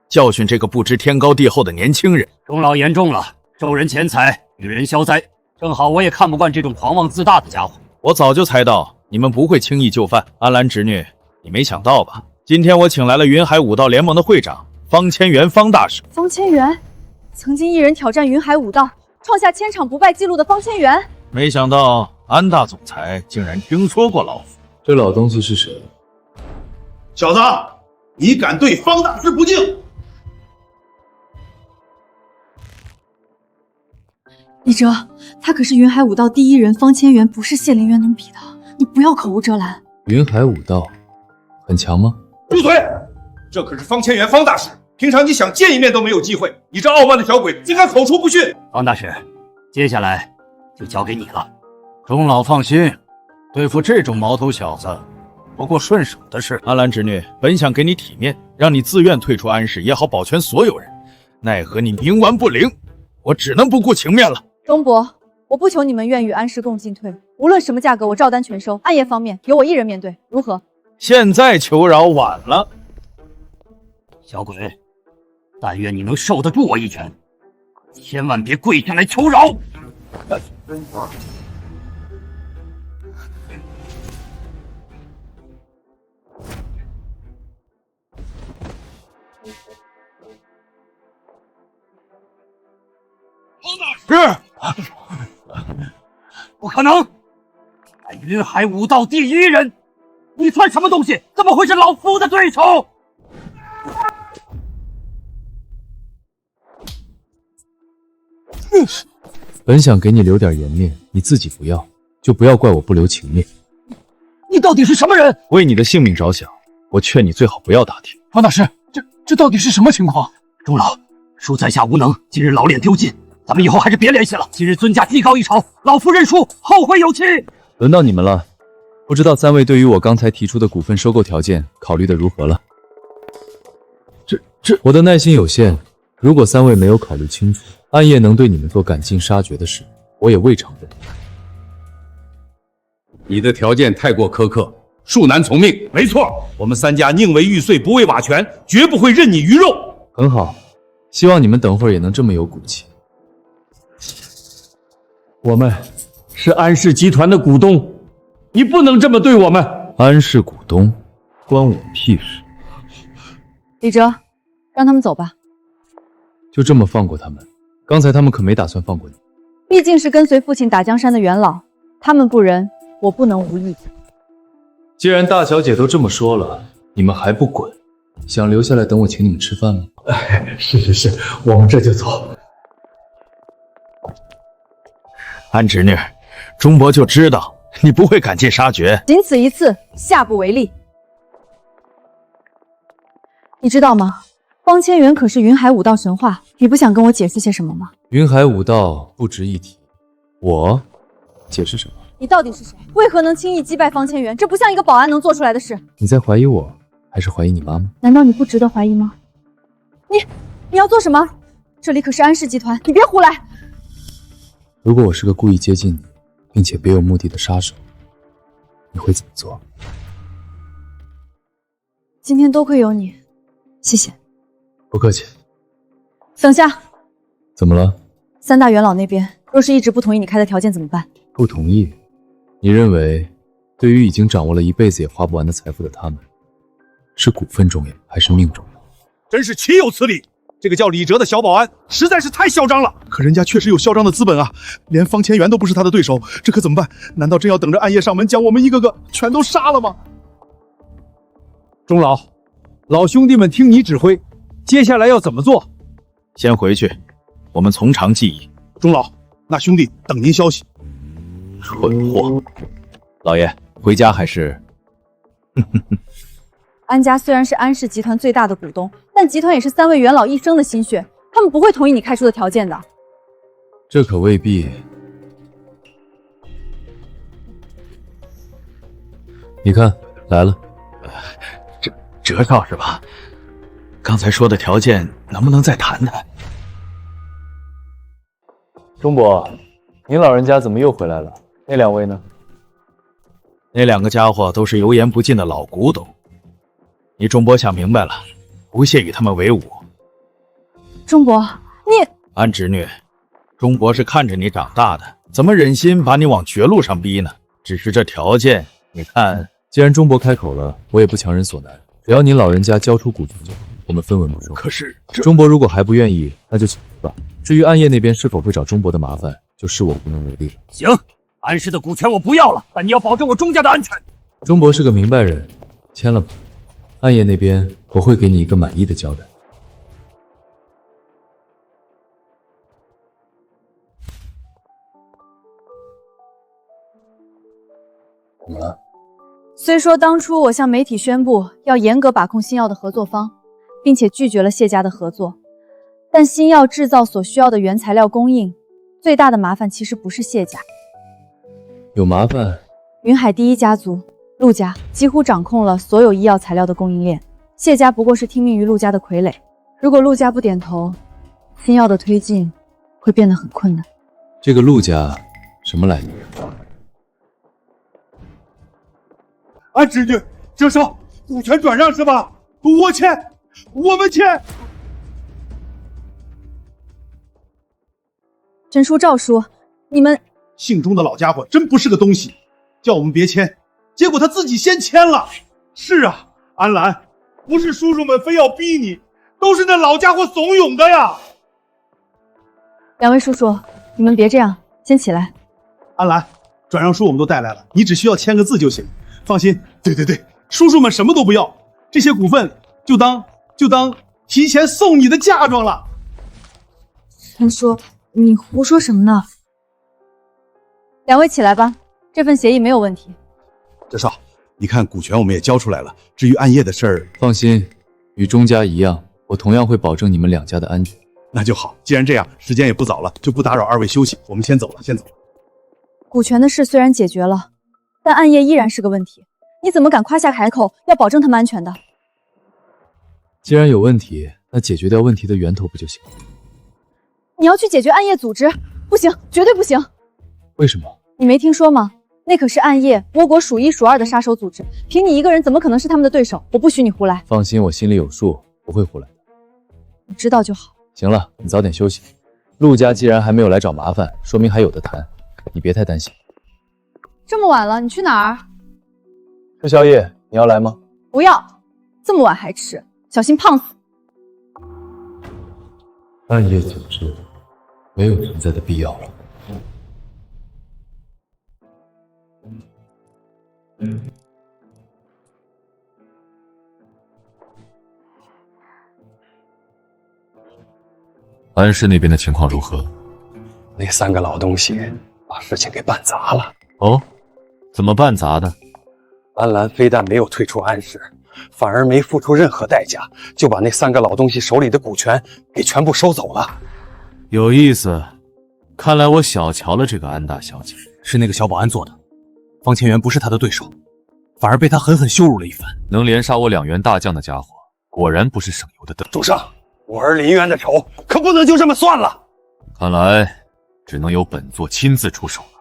教训这个不知天高地厚的年轻人。钟老言重了，收人钱财，与人消灾。正好我也看不惯这种狂妄自大的家伙。我早就猜到你们不会轻易就范。安澜侄女，你没想到吧？今天我请来了云海武道联盟的会长方千元方大师。方千元，曾经一人挑战云海武道，创下1000场不败记录的方千元。没想到安大总裁竟然听说过老夫。这老东西是谁？小子，你敢对方大师不敬？李哲，他可是云海武道第1人，方千元不是谢灵渊能比的，你不要口无遮拦。云海武道很强吗？住嘴！这可是方千元方大师，平常你想见一面都没有机会，你这傲慢的小鬼竟敢口出不逊！方大师，接下来就交给你了。钟老放心，对付这种毛头小子，不过顺手的事。安澜侄女，本想给你体面，让你自愿退出安氏，也好保全所有人，奈何你冥顽不灵，我只能不顾情面了。钟伯，我不求你们愿与安氏共进退，无论什么价格，我照单全收。暗夜方面由我一人面对，如何？现在求饶晚了。小鬼，但愿你能受得住我一拳，千万别跪下来求饶。是，不可能！云海武道第一人，你算什么东西？怎么会是老夫的对手？本想给你留点颜面，你自己不要，就不要怪我不留情面。你到底是什么人？为你的性命着想，我劝你最好不要打听。方大师，这到底是什么情况？钟老，恕在下无能，今日老脸丢尽，咱们以后还是别联系了。今日尊驾技高一筹，老夫认输，后会有期。轮到你们了，不知道三位对于我刚才提出的股份收购条件考虑的如何了？我的耐心有限，如果三位没有考虑清楚，暗夜能对你们做赶尽杀绝的事，我也未尝不。你的条件太过苛刻，恕难从命。没错，我们三家宁为玉碎，不为瓦全，绝不会任你鱼肉。很好，希望你们等会儿也能这么有骨气。我们是安氏集团的股东，你不能这么对我们。安氏股东，关我屁事。李哲，让他们走吧。就这么放过他们？刚才他们可没打算放过你。毕竟是跟随父亲打江山的元老，他们不仁，我不能无义。既然大小姐都这么说了，你们还不滚？想留下来等我请你们吃饭吗？是，我们这就走。安侄女，钟伯就知道你不会赶尽杀绝，仅此一次，下不为例。你知道吗？方千元可是云海武道神话，你不想跟我解释些什么吗？云海武道不值一提，我解释什么？你到底是谁？为何能轻易击败方千元？这不像一个保安能做出来的事。你在怀疑我，还是怀疑你妈妈？难道你不值得怀疑吗？你要做什么？这里可是安氏集团，你别胡来！如果我是个故意接近你，并且别有目的的杀手，你会怎么做？今天多亏有你，谢谢。不客气。等下，怎么了？三大元老那边若是一直不同意你开的条件怎么办？不同意？你认为，对于已经掌握了一辈子也花不完的财富的他们，是股份重要还是命重要？真是岂有此理！这个叫李哲的小保安实在是太嚣张了。可人家确实有嚣张的资本啊，连方千元都不是他的对手，这可怎么办？难道真要等着暗夜上门将我们一个个全都杀了吗？钟老，老兄弟们听你指挥，接下来要怎么做？先回去，我们从长计议。钟老，那兄弟等您消息。蠢货！老爷，回家还是？安家虽然是安氏集团最大的股东，但集团也是三位元老一生的心血，他们不会同意你开出的条件的。这可未必。你看，来了。哲少是吧？刚才说的条件能不能再谈谈？钟伯，您老人家怎么又回来了？那两位呢？那两个家伙都是油盐不进的老古董。你钟伯想明白了，不屑与他们为伍。钟伯，你……安侄女，钟伯是看着你长大的，怎么忍心把你往绝路上逼呢？只是这条件，你看……既然钟伯开口了，我也不强人所难，只要您老人家交出股权就好，我们分文不收。可是钟伯如果还不愿意，那就请吧。至于暗夜那边是否会找钟伯的麻烦，就是我无能为力了。行，安氏的股权我不要了，但你要保证我钟家的安全。钟伯是个明白人，签了吧。暗夜那边我会给你一个满意的交代。怎么了？虽说当初我向媒体宣布要严格把控新药的合作方，并且拒绝了谢家的合作，但新药制造所需要的原材料供应，最大的麻烦其实不是谢家。有麻烦？云海第一家族陆家几乎掌控了所有医药材料的供应链，谢家不过是听命于陆家的傀儡。如果陆家不点头，新药的推进会变得很困难。这个陆家什么来历？安侄女，哲少，股权转让是吧？我签，我们签。甄叔、赵叔，你们姓钟的老家伙真不是个东西，叫我们别签，结果他自己先签了。是啊，安澜，不是叔叔们非要逼你，都是那老家伙怂恿的呀。两位叔叔，你们别这样，先起来。安澜，转让书我们都带来了，你只需要签个字就行。放心，对，叔叔们什么都不要，这些股份就当提前送你的嫁妆了。陈叔，你胡说什么呢？两位起来吧，这份协议没有问题。郑少，你看股权我们也交出来了，至于暗夜的事儿，放心，与钟家一样，我同样会保证你们两家的安全。那就好，既然这样，时间也不早了，就不打扰二位休息，我们先走了。股权的事虽然解决了，但暗夜依然是个问题。你怎么敢夸下海口要保证他们安全的？既然有问题，那解决掉问题的源头不就行了？你要去解决暗夜组织？不行，绝对不行！为什么？你没听说吗？那可是暗夜，倭国数一数二的杀手组织，凭你一个人怎么可能是他们的对手？我不许你胡来！放心，我心里有数，不会胡来的。你知道就好。行了，你早点休息。陆家既然还没有来找麻烦，说明还有的谈，你别太担心。这么晚了，你去哪儿？吃宵夜，你要来吗？不要，这么晚还吃，小心胖死。暗夜组织没有存在的必要了。安氏那边的情况如何？那3个老东西把事情给办砸了。哦，怎么办砸的？安澜非但没有退出安氏，反而没付出任何代价，就把那3个老东西手里的股权给全部收走了。有意思，看来我小瞧了这个安大小姐。是那个小保安做的，方千元不是他的对手，反而被他狠狠羞辱了一番。能连杀我2员大将的家伙，果然不是省油的灯。主上，我儿林渊的仇可不能就这么算了。看来只能由本座亲自出手了。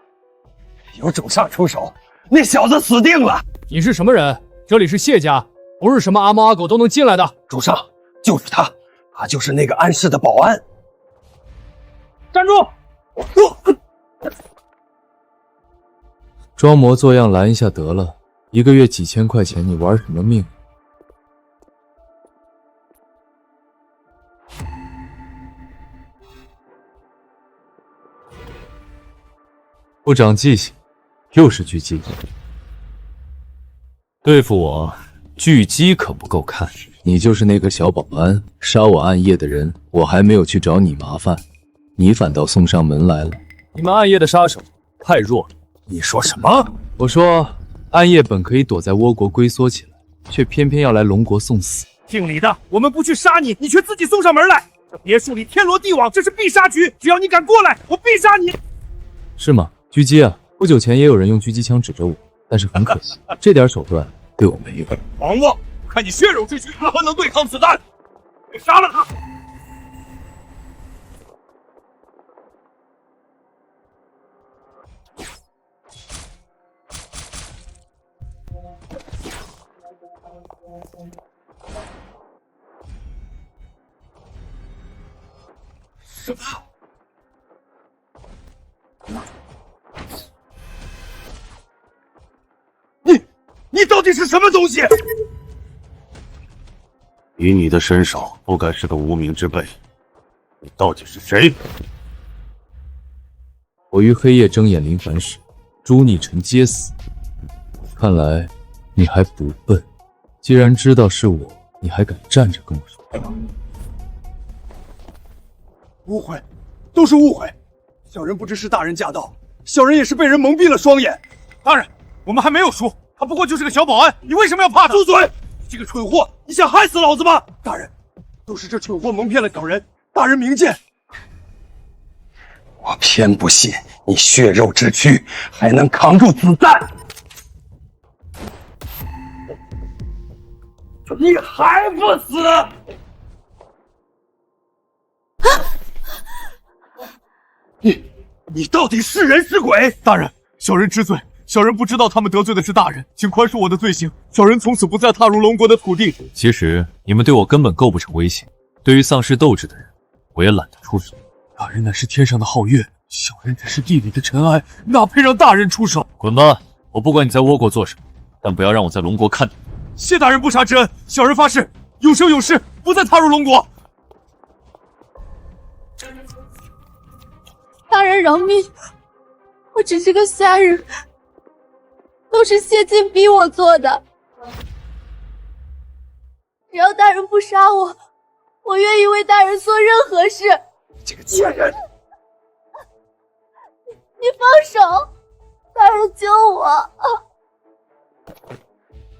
有主上出手，那小子死定了。你是什么人？这里是谢家，不是什么阿猫阿狗都能进来的。主上，就是他，他就是那个安氏的保安。站住！装模作样拦一下得了，1个月几千块钱，你玩什么命？不长记性，又是狙击。对付我，狙击可不够看。你就是那个小保安，杀我暗夜的人，我还没有去找你麻烦，你反倒送上门来了。你们暗夜的杀手太弱了。你说什么？我说，暗夜本可以躲在倭国龟缩起来，却偏偏要来龙国送死。听你的，我们不去杀你，你却自己送上门来。这别墅里天罗地网，这是必杀局，只要你敢过来，我必杀你。是吗？狙击啊！不久前也有人用狙击枪指着我，但是很可惜，这点手段对我没用。狂妄！看你血肉之躯如何能对抗子弹！杀了他！什么？你到底是什么东西？以你的身手，不该是个无名之辈。你到底是谁？我于黑夜睁眼临凡时，诛逆臣皆死。看来你还不笨，既然知道是我，你还敢站着跟我说话？误会，都是误会。小人不知是大人驾到，小人也是被人蒙蔽了双眼。大人，我们还没有输，他不过就是个小保安，你为什么要怕他？住嘴！你这个蠢货，你想害死老子吗？大人，都是这蠢货蒙骗了小人，大人明鉴。我偏不信你血肉之躯还能扛住子弹。你还不死？你到底是人是鬼？大人，小人知罪，小人不知道他们得罪的是大人，请宽恕我的罪行。小人从此不再踏入龙国的土地。其实你们对我根本构不成威胁，对于丧失斗志的人，我也懒得出手。大人乃是天上的皓月，小人只是地里的尘埃，哪配让大人出手？滚吧！我不管你在倭国做什么，但不要让我在龙国看到。谢大人不杀之恩，小人发誓永生永世不再踏入龙国。大人饶命，我只是个下人，都是谢晋逼我做的。只要大人不杀我，我愿意为大人做任何事。这个贱人！你放手，大人救我！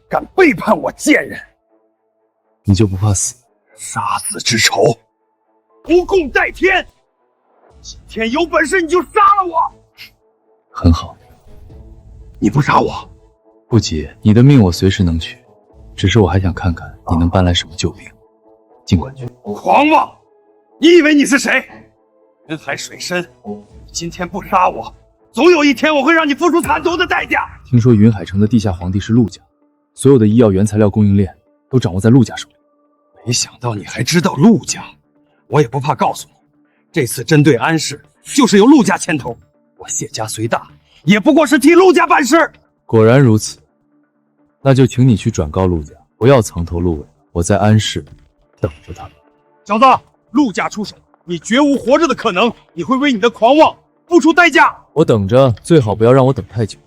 敢背叛我贱人，你就不怕死？杀子之仇，不共戴天。今天有本事你就杀了我！很好，你不杀我，不急，你的命我随时能取，只是我还想看看你能搬来什么救兵。尽管去。狂妄！你以为你是谁？人海水深，今天不杀我，总有一天我会让你付出惨痛的代价。听说云海城的地下皇帝是陆家，所有的医药原材料供应链都掌握在陆家手里。没想到你还知道陆家，我也不怕告诉你，这次针对安氏就是由陆家牵头，我谢家虽大，也不过是替陆家办事。果然如此，那就请你去转告陆家，不要藏头露尾，我在安氏等着他们。小子，陆家出手，你绝无活着的可能，你会为你的狂妄付出代价。我等着，最好不要让我等太久。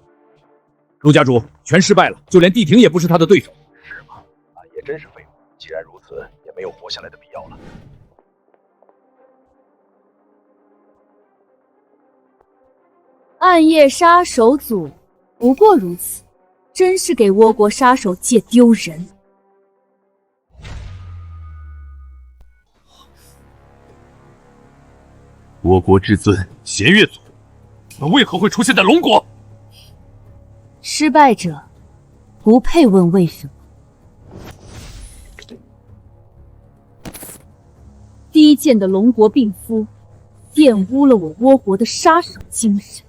陆家主全失败了，就连帝庭也不是他的对手。是吗？暗夜真是废物。既然如此，也没有活下来的必要了。暗夜杀手组不过如此，真是给倭国杀手界丢人。倭国至尊弦月族，你们为何会出现在龙国？失败者不配问为什么。低贱的龙国病夫，玷污了我倭国的杀手精神，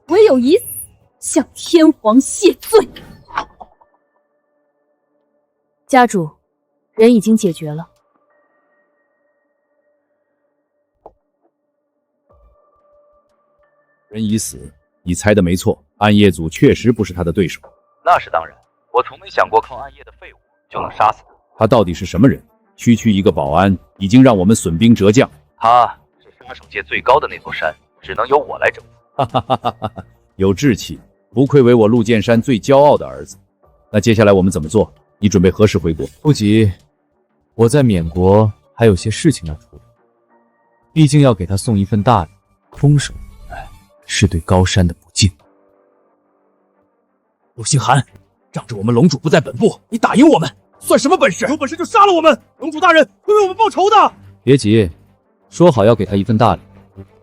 唯有以死向天皇谢罪。家主，人已经解决了。人已死，你猜的没错，暗夜组确实不是他的对手。那是当然，我从没想过靠暗夜的废物就能杀死他。他到底是什么人？区区一个保安，已经让我们损兵折将。他是杀手界最高的那座山，只能由我来征服。哈哈哈哈哈！有志气，不愧为我陆剑山最骄傲的儿子。那接下来我们怎么做？你准备何时回国？不急，我在缅国还有些事情要处理，毕竟要给他送一份大礼，空手来是对高山的不敬。陆星寒，仗着我们龙主不在本部，你打赢我们，算什么本事？有本事就杀了我们！龙主大人会为我们报仇的。别急，说好要给他一份大礼，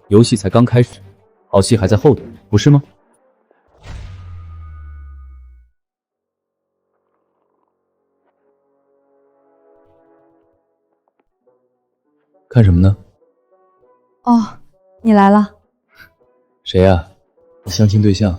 游戏才刚开始，好戏还在后头，不是吗？看什么呢？哦，你来了。谁呀？相亲对象？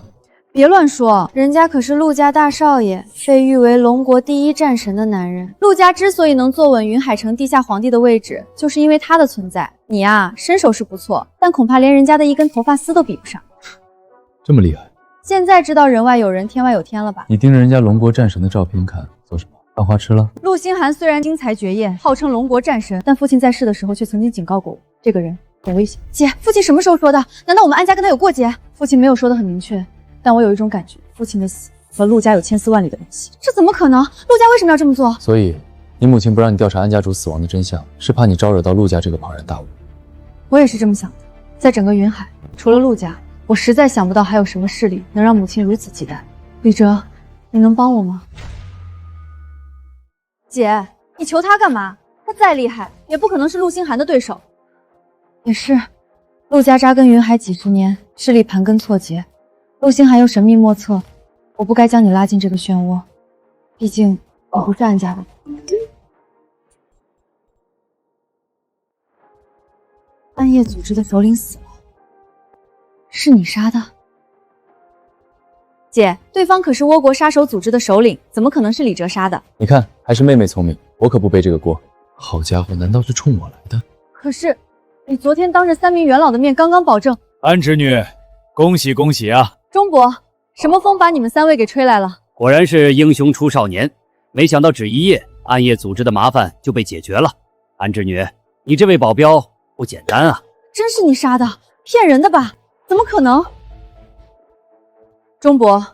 别乱说，人家可是陆家大少爷，被誉为龙国第一战神的男人。陆家之所以能坐稳云海城地下皇帝的位置，就是因为他的存在。你啊，身手是不错，但恐怕连人家的一根头发丝都比不上。这么厉害？现在知道人外有人，天外有天了吧？你盯着人家龙国战神的照片看，做什么？犯花痴了？陆星寒虽然精彩绝艳，号称龙国战神，但父亲在世的时候却曾经警告过我，这个人很危险。姐，父亲什么时候说的？难道我们安家跟他有过节？父亲没有说的很明确。但我有一种感觉，父亲的死和陆家有千丝万缕的联系。这怎么可能？陆家为什么要这么做？所以，你母亲不让你调查安家主死亡的真相，是怕你招惹到陆家这个庞然大物。我也是这么想的。在整个云海，除了陆家，我实在想不到还有什么势力能让母亲如此忌惮。李哲，你能帮我吗？姐，你求他干嘛？他再厉害，也不可能是陆星寒的对手。也是，陆家扎根云海几十年，势力盘根错节。陆星寒又神秘莫测，我不该将你拉进这个漩涡，毕竟你不是安家的。暗夜组织的首领死了，是你杀的？姐，对方可是倭国杀手组织的首领，怎么可能是李哲杀的？你看，还是妹妹聪明，我可不背这个锅。好家伙，难道是冲我来的？可是你昨天当着3名元老的面刚刚保证。安侄女，恭喜恭喜啊！钟伯，什么风把你们3位给吹来了？果然是英雄出少年，没想到只一夜，暗夜组织的麻烦就被解决了。安侄女，你这位保镖不简单啊！真是你杀的？骗人的吧？怎么可能？钟伯，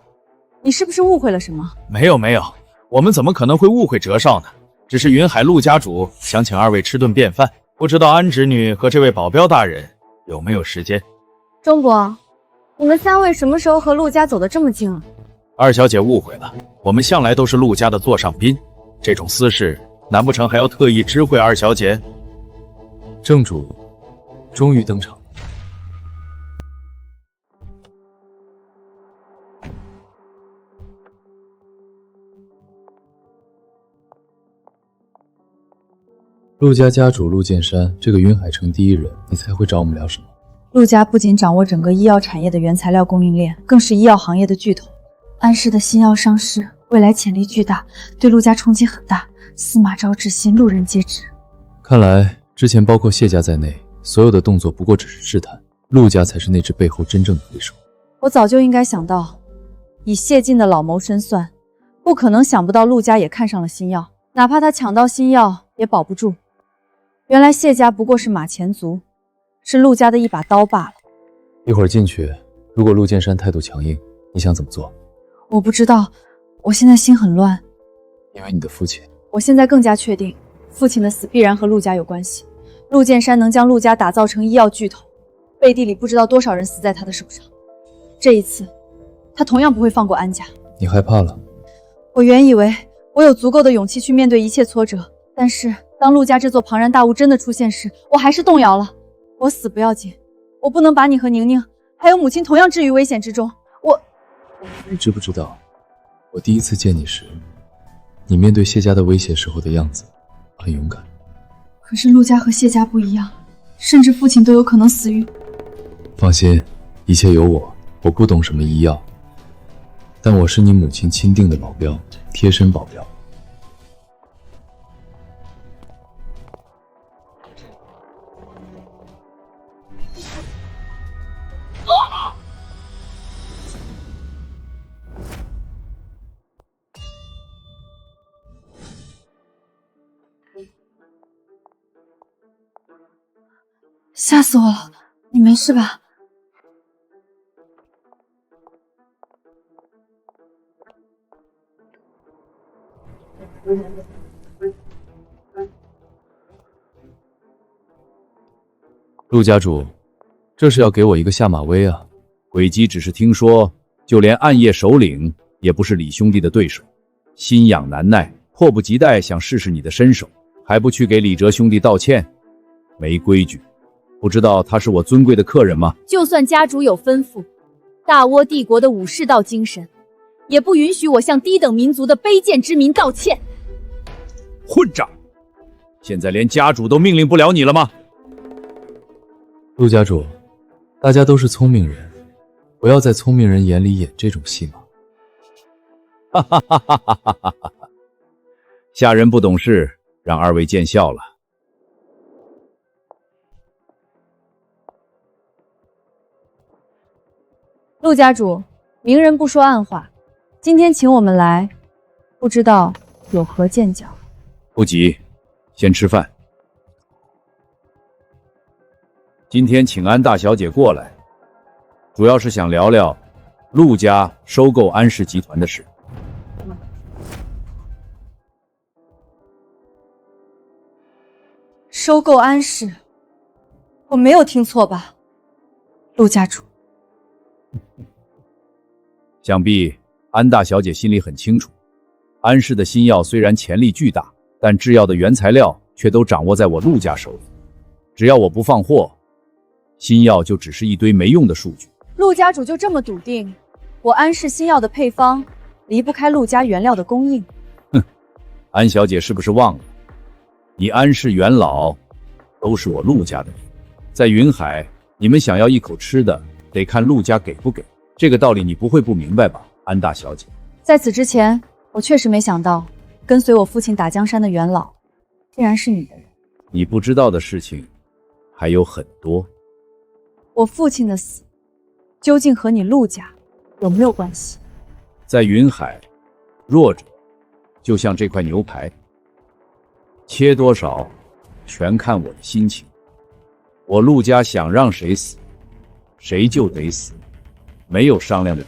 你是不是误会了什么？没有没有，我们怎么可能会误会折少呢？只是云海陆家主想请二位吃顿便饭，不知道安侄女和这位保镖大人有没有时间？钟伯，你们三位什么时候和陆家走得这么近了？二小姐误会了，我们向来都是陆家的座上宾，这种私事难不成还要特意知会二小姐？正主终于登场。陆家家主陆剑山，这个云海城第一人，你猜会找我们聊什么？陆家不仅掌握整个医药产业的原材料供应链，更是医药行业的巨头。安氏的新药上市，未来潜力巨大，对陆家冲击很大。司马昭之心，路人皆知。看来之前包括谢家在内，所有的动作不过只是试探，陆家才是那只背后真正的对手。我早就应该想到，以谢晋的老谋深算，不可能想不到陆家也看上了新药，哪怕他抢到新药也保不住。原来谢家不过是马前卒，是陆家的一把刀罢了。一会儿进去，如果陆剑山态度强硬，你想怎么做？我不知道，我现在心很乱。因为你的父亲。我现在更加确定，父亲的死必然和陆家有关系。陆剑山能将陆家打造成医药巨头，背地里不知道多少人死在他的手上。这一次，他同样不会放过安家。你害怕了？我原以为我有足够的勇气去面对一切挫折，但是当陆家这座庞然大物真的出现时，我还是动摇了。我死不要紧，我不能把你和宁宁还有母亲同样置于危险之中。你知不知道，我第一次见你时，你面对谢家的威胁时候的样子很勇敢。可是陆家和谢家不一样，甚至父亲都有可能死于……放心，一切有我，我不懂什么医药，但我是你母亲钦定的保镖，贴身保镖。吓死我了！你没事吧？陆家主，这是要给我一个下马威啊！诡姬只是听说，就连暗夜首领也不是李兄弟的对手，心痒难耐，迫不及待想试试你的身手，还不去给李哲兄弟道歉，没规矩！不知道他是我尊贵的客人吗？就算家主有吩咐，大倭帝国的武士道精神，也不允许我向低等民族的卑贱之民道歉。混账！现在连家主都命令不了你了吗？陆家主，大家都是聪明人，不要在聪明人眼里演这种戏码。哈哈哈哈哈哈哈哈！下人不懂事，让二位见笑了。陆家主，明人不说暗话，今天请我们来，不知道有何见教？不急，先吃饭。今天请安大小姐过来，主要是想聊聊陆家收购安氏集团的事。收购安氏，我没有听错吧？陆家主。想必安大小姐心里很清楚，安氏的新药虽然潜力巨大，但制药的原材料却都掌握在我陆家手里。只要我不放货，新药就只是一堆没用的数据。陆家主就这么笃定，我安氏新药的配方离不开陆家原料的供应？哼，安小姐是不是忘了，你安氏元老都是我陆家的人，在云海，你们想要一口吃的，得看陆家给不给。这个道理你不会不明白吧，安大小姐？在此之前，我确实没想到，跟随我父亲打江山的元老，竟然是你的人。你不知道的事情还有很多。我父亲的死，究竟和你陆家有没有关系？在云海，弱者就像这块牛排，切多少，全看我的心情。我陆家想让谁死，谁就得死，没有商量的。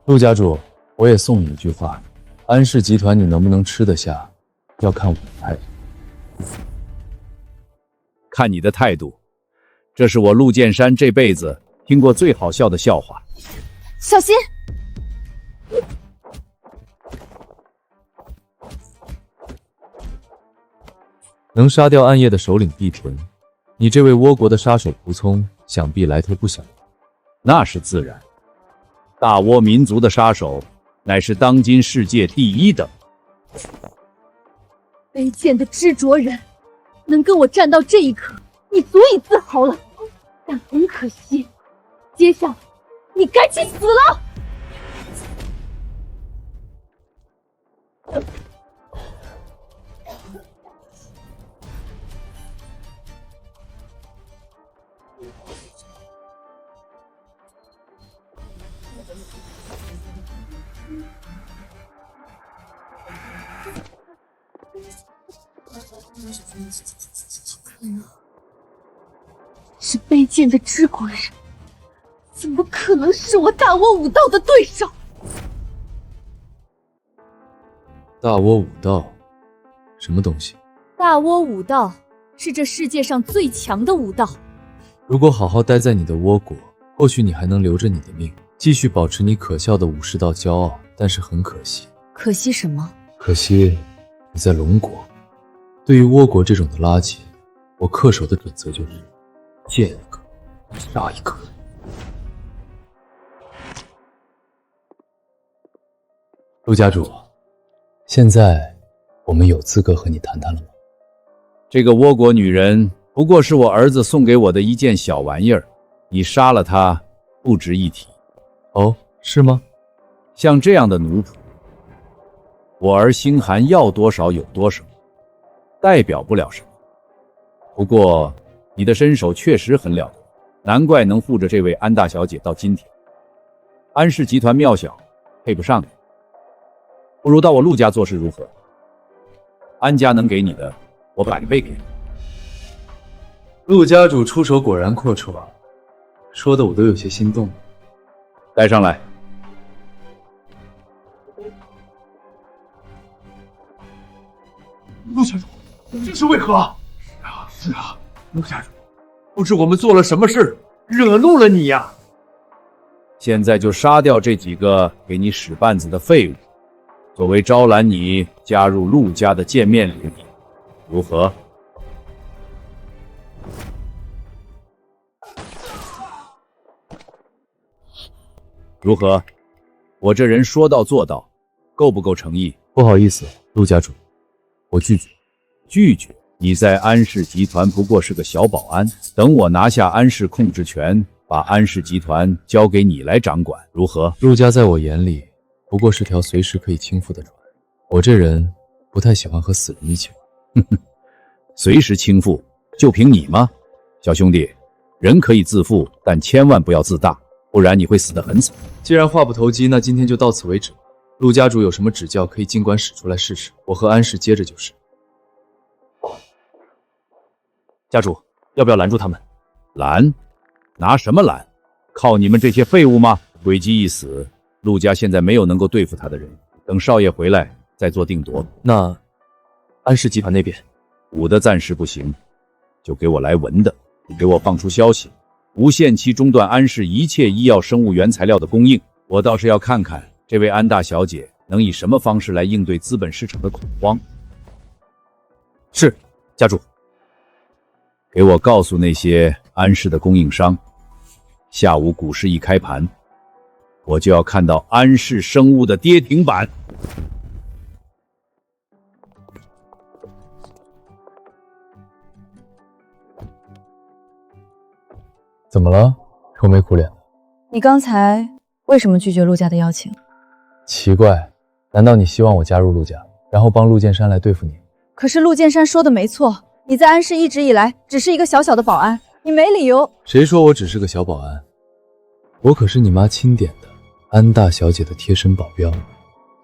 陆家主，我也送你一句话：安氏集团你能不能吃得下，要看我的态度。看你的态度，这是我陆剑山这辈子听过最好笑的笑话。小心！能杀掉暗夜的首领碧屯，你这位倭国的杀手蒲松，想必来头不小。那是自然，大倭民族的杀手，乃是当今世界第一等。卑贱的执着人，能跟我站到这一刻，你足以自豪了。但很可惜，接下来你该去死了！是卑贱的知国人，怎么可能是我大倭武道的对手？大倭武道，什么东西？大倭武道是这世界上最强的武道。如果好好待在你的倭国，或许你还能留着你的命，继续保持你可笑的武士道骄傲。但是很可惜，可惜什么？可惜你在龙国。对于倭国这种的垃圾，我恪守的准则就是见一个杀一个。陆家主，现在我们有资格和你谈谈了吗？这个倭国女人不过是我儿子送给我的一件小玩意儿，你杀了她不值一提。哦，是吗？像这样的奴仆，我儿星寒要多少有多少，代表不了什么。不过你的身手确实很了得，难怪能护着这位安大小姐到今天。安氏集团渺小，配不上你，不如到我陆家做事如何？安家能给你的，我100倍给你。陆家主出手果然阔绰，说的我都有些心动了。带上来。陆家主，这是为何？是啊，陆家主，不知我们做了什么事，惹怒了你呀？现在就杀掉这几个给你使绊子的废物，作为招揽你加入陆家的见面礼，如何？如何？我这人说到做到，够不够诚意？不好意思，陆家主，我拒绝。拒绝？你在安氏集团不过是个小保安，等我拿下安氏控制权，把安氏集团交给你来掌管，如何？陆家在我眼里不过是条随时可以倾覆的船，我这人不太喜欢和死人一起玩。随时倾覆，就凭你吗？小兄弟，人可以自负，但千万不要自大，不然你会死得很惨。既然话不投机，那今天就到此为止。陆家主有什么指教，可以尽管使出来试试。我和安氏接着就是。家主，要不要拦住他们？拦？拿什么拦？靠你们这些废物吗？诡计一死，陆家现在没有能够对付他的人，等少爷回来再做定夺。那安氏集团那边，武的暂时不行，就给我来文的，给我放出消息，无限期中断安氏一切医药生物原材料的供应。我倒是要看看这位安大小姐能以什么方式来应对资本市场的恐慌。是，家主。给我告诉那些安氏的供应商，下午股市一开盘，我就要看到安氏生物的跌停板。怎么了？愁眉苦脸的。你刚才为什么拒绝陆家的邀请？奇怪，难道你希望我加入陆家，然后帮陆剑山来对付你？可是陆剑山说的没错，你在安氏一直以来只是一个小小的保安，你没理由。谁说我只是个小保安？我可是你妈钦点的安大小姐的贴身保镖。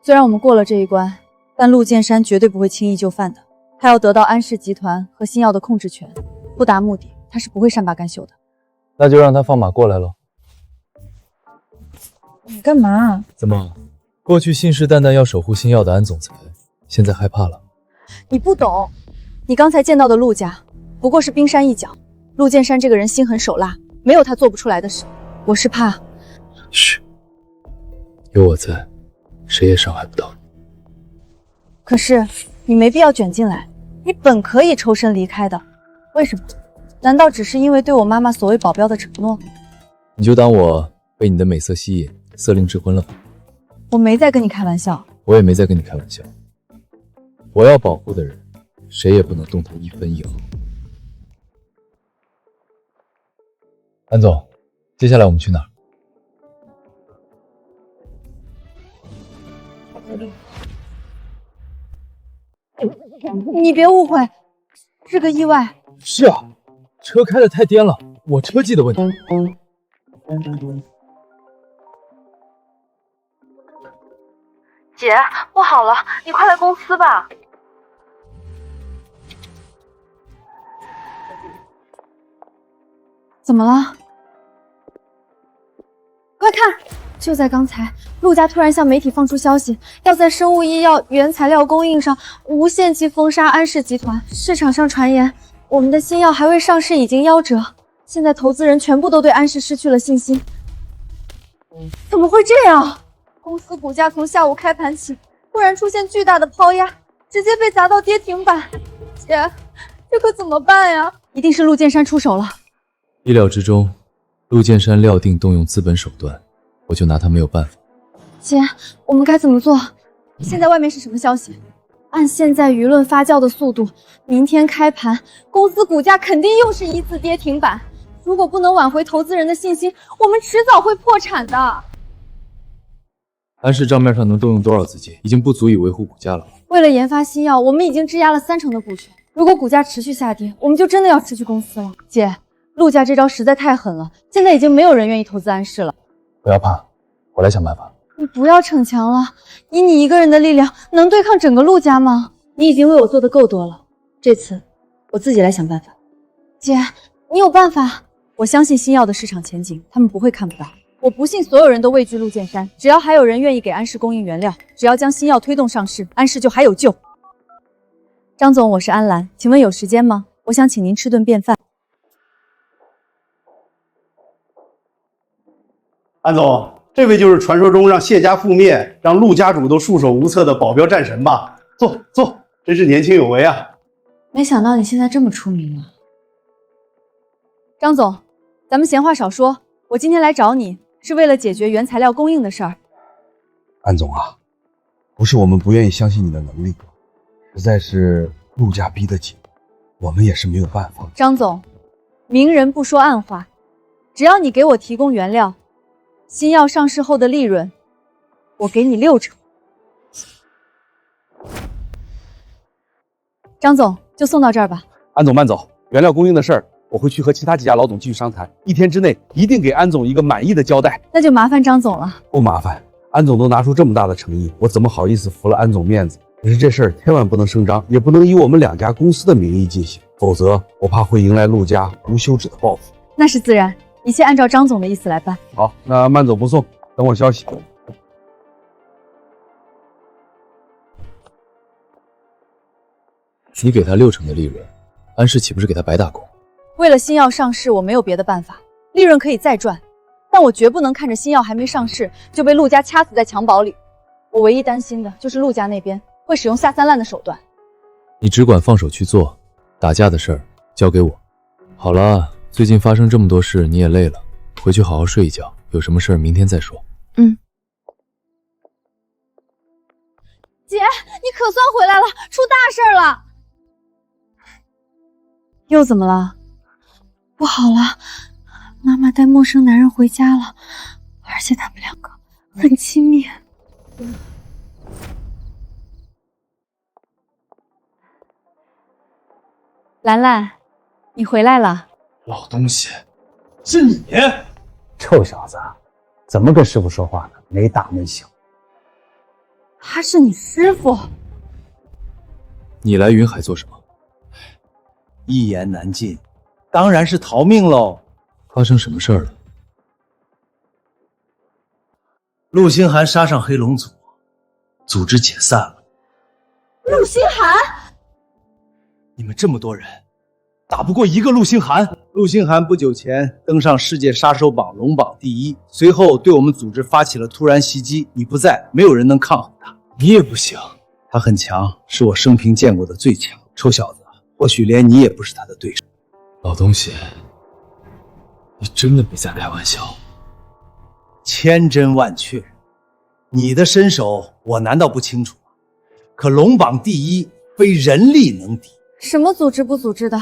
虽然我们过了这一关，但陆剑山绝对不会轻易就范的。他要得到安氏集团和星耀的控制权，不达目的，他是不会善罢甘休的。那就让他放马过来喽。你干嘛？怎么，过去信誓旦旦要守护星耀的安总裁，现在害怕了？你不懂，你刚才见到的陆家不过是冰山一角。陆剑山这个人心狠手辣，没有他做不出来的事。我是怕……嘘，有我在，谁也伤害不到你。可是你没必要卷进来，你本可以抽身离开的，为什么？难道只是因为对我妈妈所谓保镖的承诺？你就当我被你的美色吸引，色令智昏了吧？我没在跟你开玩笑。我也没在跟你开玩笑。我要保护的人，谁也不能动他一分一毫。安总，接下来我们去哪儿？你别误会，是个意外。是啊，车开得太颠了，我车技的问题。姐，不好了，你快来公司吧。怎么了？快看！就在刚才，陆家突然向媒体放出消息，要在生物医药原材料供应上无限期封杀安氏集团。市场上传言，我们的新药还未上市已经夭折，现在投资人全部都对安氏失去了信心。怎么会这样？公司股价从下午开盘起，突然出现巨大的抛压，直接被砸到跌停板。姐，这可怎么办呀？一定是陆剑山出手了。意料之中，陆剑山料定动用资本手段，我就拿他没有办法。姐，我们该怎么做？现在外面是什么消息？按现在舆论发酵的速度，明天开盘，公司股价肯定又是一次跌停板。如果不能挽回投资人的信心，我们迟早会破产的。安氏账面上能动用多少资金，已经不足以维护股价了。为了研发新药，我们已经质押了30%的股权。如果股价持续下跌，我们就真的要失去公司了。姐，陆家这招实在太狠了，现在已经没有人愿意投资安氏了。不要怕，我来想办法。你不要逞强了，以你一个人的力量，能对抗整个陆家吗？你已经为我做的够多了，这次我自己来想办法。姐，你有办法？我相信新药的市场前景，他们不会看不到。我不信所有人都畏惧陆剑山，只要还有人愿意给安氏供应原料，只要将新药推动上市，安氏就还有救。张总，我是安澜，请问有时间吗？我想请您吃顿便饭。安总，这位就是传说中让谢家覆灭、让陆家主都束手无策的保镖战神吧？坐，真是年轻有为啊！没想到你现在这么出名了。张总，咱们闲话少说，我今天来找你是为了解决原材料供应的事儿。安总啊，不是我们不愿意相信你的能力，实在是陆家逼得紧，我们也是没有办法。张总，明人不说暗话，只要你给我提供原料，新药上市后的利润，我给你60%。张总，就送到这儿吧。安总慢走，原料供应的事儿，我会去和其他几家老总继续商谈，1天之内一定给安总一个满意的交代。那就麻烦张总了。不麻烦，安总都拿出这么大的诚意，我怎么好意思服了安总面子？可是这事儿千万不能声张，也不能以我们2家公司的名义进行，否则我怕会迎来陆家无休止的报复。那是自然，一切按照张总的意思来办。好，那慢走不送，等我消息。你给他60%的利润，安氏岂不是给他白打工？为了新药上市，我没有别的办法，利润可以再赚，但我绝不能看着新药还没上市就被陆家掐死在襁褓里。我唯一担心的就是陆家那边会使用下三滥的手段。你只管放手去做，打架的事儿交给我。好了，最近发生这么多事，你也累了，回去好好睡一觉，有什么事儿明天再说。姐，你可算回来了，出大事了！又怎么了？不好了，妈妈带陌生男人回家了，而且他们2个很亲密。兰兰，你回来了。老东西，是你！臭小子，怎么跟师傅说话呢？没大没小。他是你师傅？你来云海做什么？一言难尽，当然是逃命喽。发生什么事儿了？陆星寒杀上黑龙组，组织解散了。陆星寒，你们这么多人，打不过一个陆星寒。陆星寒不久前登上世界杀手榜龙榜第1，随后对我们组织发起了突然袭击。你不在，没有人能抗衡他。你也不行。他很强，是我生平见过的最强。臭小子，或许连你也不是他的对手。老东西，你真的没在开玩笑？千真万确，你的身手我难道不清楚吗？可龙榜第1非人力能敌。什么组织不组织的？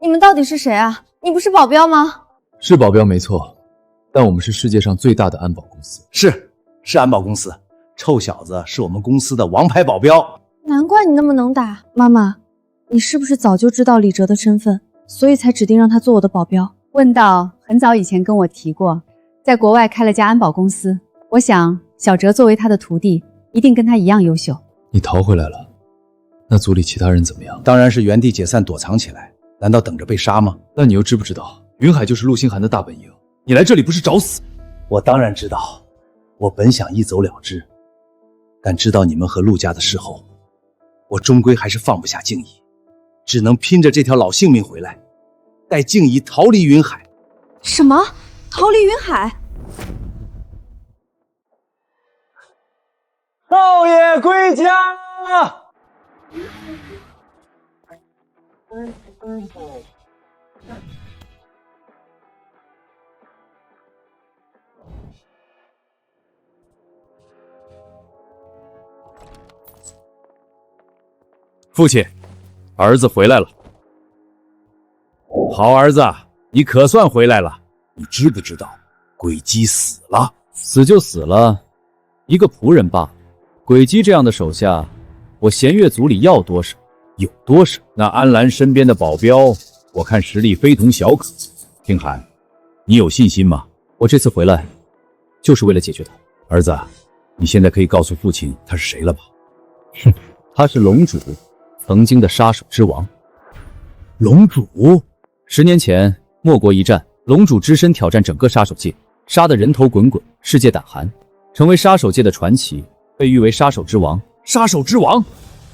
你们到底是谁啊？你不是保镖吗？是保镖没错，但我们是世界上最大的安保公司。是安保公司。臭小子是我们公司的王牌保镖。难怪你那么能打。妈妈，你是不是早就知道李哲的身份，所以才指定让他做我的保镖？问道很早以前跟我提过，在国外开了家安保公司。我想小哲作为他的徒弟，一定跟他一样优秀。你逃回来了，那组里其他人怎么样？当然是原地解散躲藏起来，难道等着被杀吗？那你又知不知道云海就是陆星寒的大本营？你来这里不是找死？我当然知道，我本想一走了之，但知道你们和陆家的事后，我终归还是放不下静怡，只能拼着这条老性命回来，带静怡逃离云海。什么？逃离云海？少爷归家。父亲，儿子回来了。好儿子，你可算回来了。你知不知道，鬼姬死了？死就死了，一个仆人罢了。鬼姬这样的手下，我弦月组里要多少有多少。那安澜身边的保镖，我看实力非同小可。听寒，你有信心吗？我这次回来，就是为了解决他。儿子，你现在可以告诉父亲他是谁了吧？哼，他是龙主，曾经的杀手之王。龙主？10年前莫国一战，龙主只身挑战整个杀手界，杀得人头滚滚，世界胆寒，成为杀手界的传奇，被誉为杀手之王。杀手之王？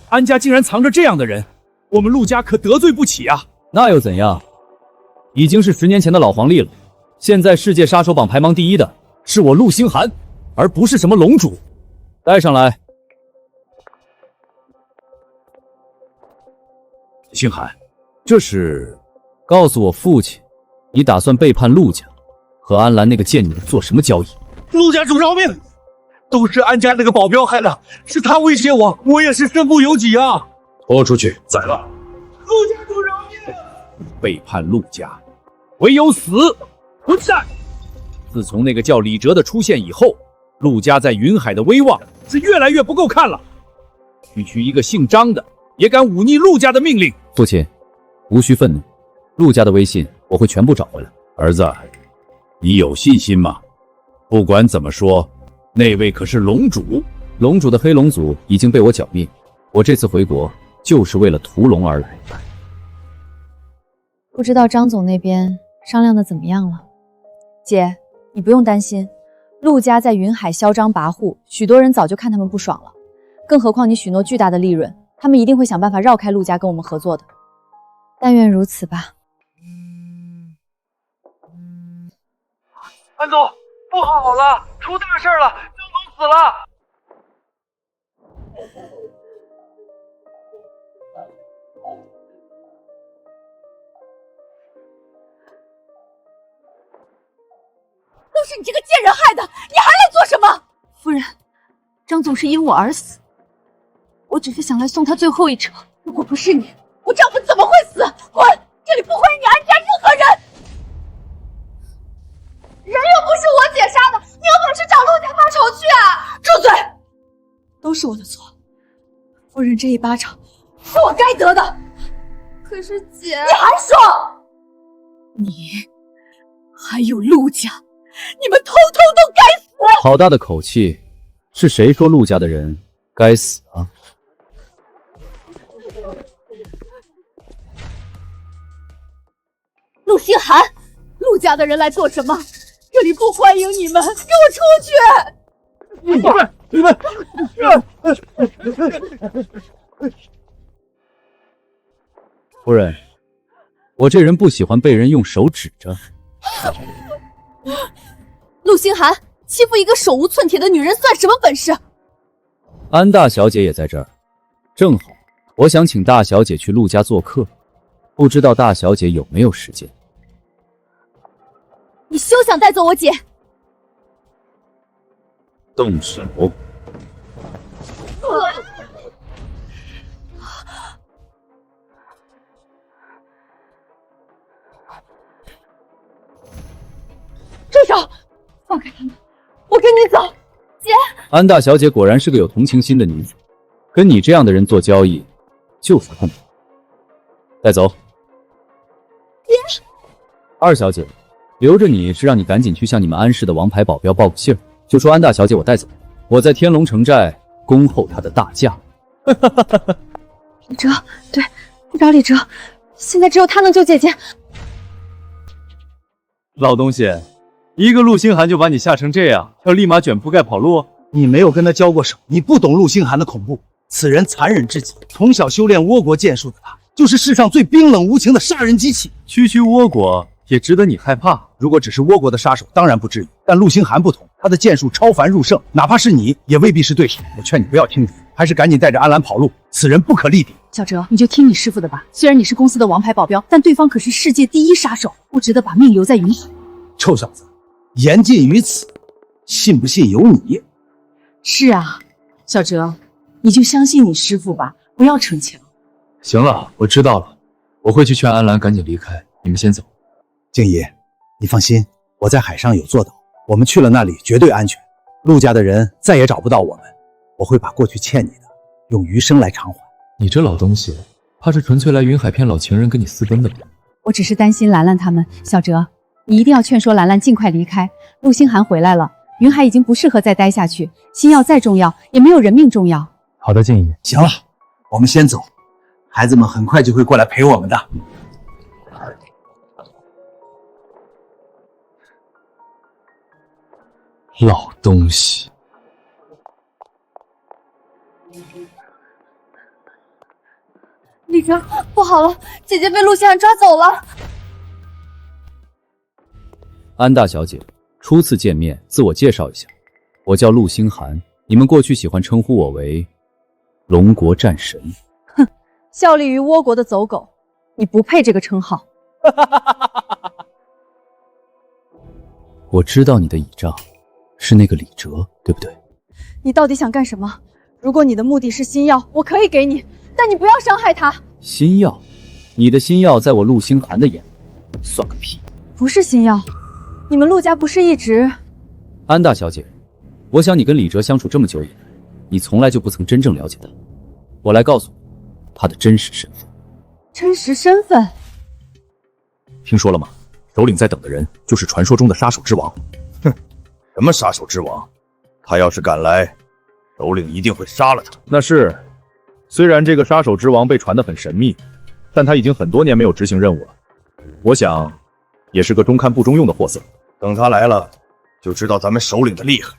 安家竟然藏着这样的人，我们陆家可得罪不起啊！那又怎样？已经是10年前的老黄历了。现在世界杀手榜排名第1的是我陆星寒，而不是什么龙主。带上来。星寒，这是……告诉我父亲，你打算背叛陆家，和安澜那个贱女人做什么交易？陆家主饶命！都是安家那个保镖害的，是他威胁我，我也是身不由己啊！拖出去宰了！陆家主饶命！背叛陆家，唯有死！混蛋！自从那个叫李哲的出现以后，陆家在云海的威望是越来越不够看了。区一个姓张的也敢忤逆陆家的命令！父亲，无需愤怒，陆家的威信我会全部找回来。儿子，你有信心吗？不管怎么说，那位可是龙主。龙主的黑龙组已经被我剿灭，我这次回国就是为了屠龙而来。不知道张总那边商量的怎么样了？姐，你不用担心，陆家在云海嚣张跋扈，许多人早就看他们不爽了。更何况你许诺巨大的利润，他们一定会想办法绕开陆家跟我们合作的。但愿如此吧。安总，不好了，出大事了，张总死了！都是你这个贱人害的，你还来做什么？夫人，张总是因我而死，我只是想来送他最后一程。如果不是你，我丈夫怎么会死？滚！这里不欢迎你安家任何人！人又不是我姐杀的，你有本事找陆家报仇去啊！住嘴！都是我的错，夫人这一巴掌是我该得的。可是姐，你还说，你还有陆家，你们通通都该死！好大的口气！是谁说陆家的人该死啊？星寒，陆家的人来做什么？这里不欢迎你们，给我出去！你们，夫人，我这人不喜欢被人用手指着。陆星寒欺负一个手无寸铁的女人，算什么本事？安大小姐也在这儿，正好，我想请大小姐去陆家做客，不知道大小姐有没有时间？你休想带走我姐！动手！住手！放开他们！我跟你走，姐。安大小姐果然是个有同情心的女子，跟你这样的人做交易，就是碰到。带走。姐。二小姐，留着你是让你赶紧去向你们安氏的王牌保镖报个信儿，就说安大小姐我带走，我在天龙城寨恭候她的大驾。李哲，对，不找李哲，现在只有他能救姐姐。老东西，一个陆星寒就把你吓成这样，要立马卷铺盖跑路？你没有跟他交过手，你不懂陆星寒的恐怖。此人残忍至极，从小修炼倭国剑术的他，就是世上最冰冷无情的杀人机器。区区倭国也值得你害怕？如果只是倭国的杀手，当然不至于。但陆星寒不同，他的剑术超凡入圣，哪怕是你，也未必是对手。我劝你不要轻敌，还是赶紧带着安澜跑路。此人不可力敌。小哲，你就听你师傅的吧。虽然你是公司的王牌保镖，但对方可是世界第一杀手，不值得把命留在云海。臭小子，言尽于此，信不信由你。是啊，小哲，你就相信你师傅吧，不要逞强。行了，我知道了，我会去劝安澜赶紧离开，你们先走。静怡，你放心，我在海上有做到，我们去了那里绝对安全，陆家的人再也找不到我们，我会把过去欠你的用余生来偿还。你这老东西，怕是纯粹来云海骗老情人跟你私奔的吧？我只是担心兰兰他们。小哲，你一定要劝说兰兰尽快离开。陆星寒回来了，云海已经不适合再待下去，心药再重要也没有人命重要。好的，静怡。行了，我们先走，孩子们很快就会过来陪我们的。老东西。李哲，不好了，姐姐被陆星寒抓走了。安大小姐，初次见面，自我介绍一下，我叫陆星寒，你们过去喜欢称呼我为龙国战神。哼，效力于倭国的走狗，你不配这个称号。我知道你的倚仗是那个李哲，对不对？你到底想干什么？如果你的目的是心药，我可以给你，但你不要伤害他。心药？你的心药在我陆星寒的眼里算个屁！不是心药，你们陆家不是一直……安大小姐，我想你跟李哲相处这么久以来，你从来就不曾真正了解他。我来告诉你他的真实身份。真实身份？听说了吗？首领在等的人就是传说中的杀手之王。哼，什么杀手之王？他要是敢来，首领一定会杀了他。那是，虽然这个杀手之王被传得很神秘，但他已经很多年没有执行任务了。我想，也是个中看不中用的货色。等他来了，就知道咱们首领的厉害。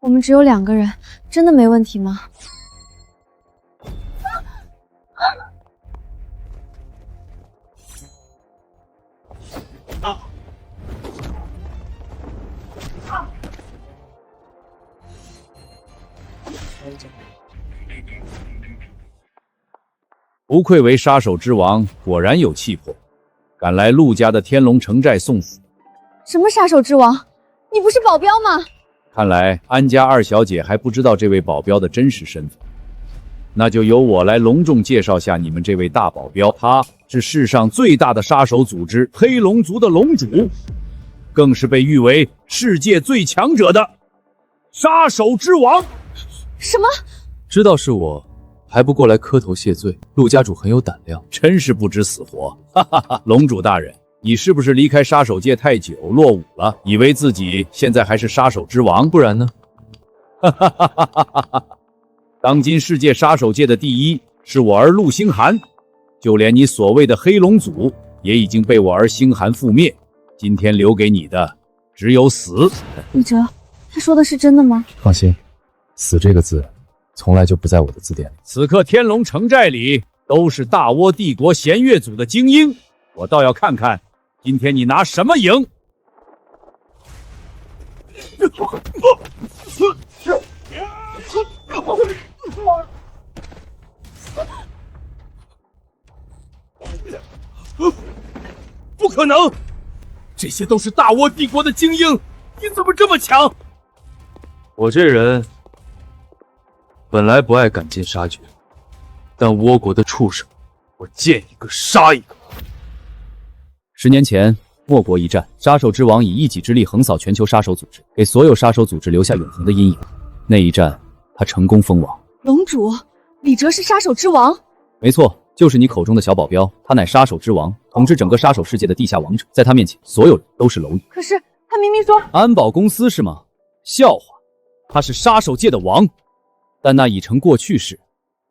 我们只有2个人，真的没问题吗？不愧为杀手之王，果然有气魄，敢来陆家的天龙城寨送死。什么杀手之王？你不是保镖吗？看来安家二小姐还不知道这位保镖的真实身份，那就由我来隆重介绍下你们这位大保镖。他是世上最大的杀手组织黑龙族的龙主，更是被誉为世界最强者的杀手之王。什么？知道是我，还不过来磕头谢罪？陆家主很有胆量，真是不知死活。哈哈哈！龙主大人，你是不是离开杀手界太久落伍了？以为自己现在还是杀手之王？不然呢？哈哈哈哈哈哈！当今世界杀手界的第一是我儿陆星寒，就连你所谓的黑龙组也已经被我儿星寒覆灭。今天留给你的只有死。李哲，他说的是真的吗？放心，死这个字从来就不在我的字典里。此刻天龙城寨里都是大倭帝国弦乐组的精英，我倒要看看今天你拿什么赢。不可能，这些都是大倭帝国的精英，你怎么这么强？我这人本来不爱赶尽杀绝，但倭国的畜生，我见一个杀一个。10年前，莫国一战，杀手之王以一己之力横扫全球杀手组织，给所有杀手组织留下永恒的阴影。那一战，他成功封王。龙主，李哲是杀手之王？没错，就是你口中的小保镖，他乃杀手之王，统治整个杀手世界的地下王者，在他面前，所有人都是蝼蚁。可是他明明说安保公司是吗？笑话，他是杀手界的王，但那已成过去式。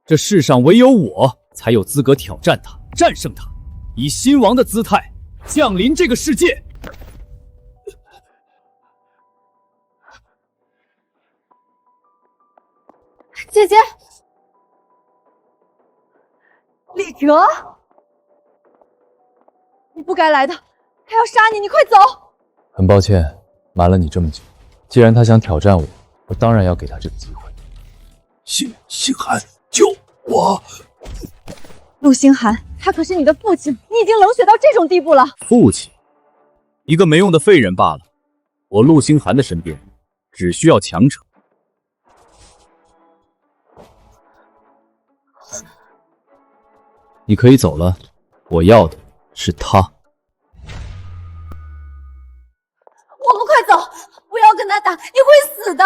这世上唯有我才有资格挑战他，战胜他，以新王的姿态降临这个世界。姐姐，李哲，你不该来的，他要杀你，你快走！很抱歉，瞒了你这么久。既然他想挑战我，我当然要给他这个机会。星寒，救我！陆星寒，他可是你的父亲，你已经冷血到这种地步了。父亲，一个没用的废人罢了。我陆星寒的身边，只需要强者。你可以走了，我要的是他。我们快走，不要跟他打，你会死的。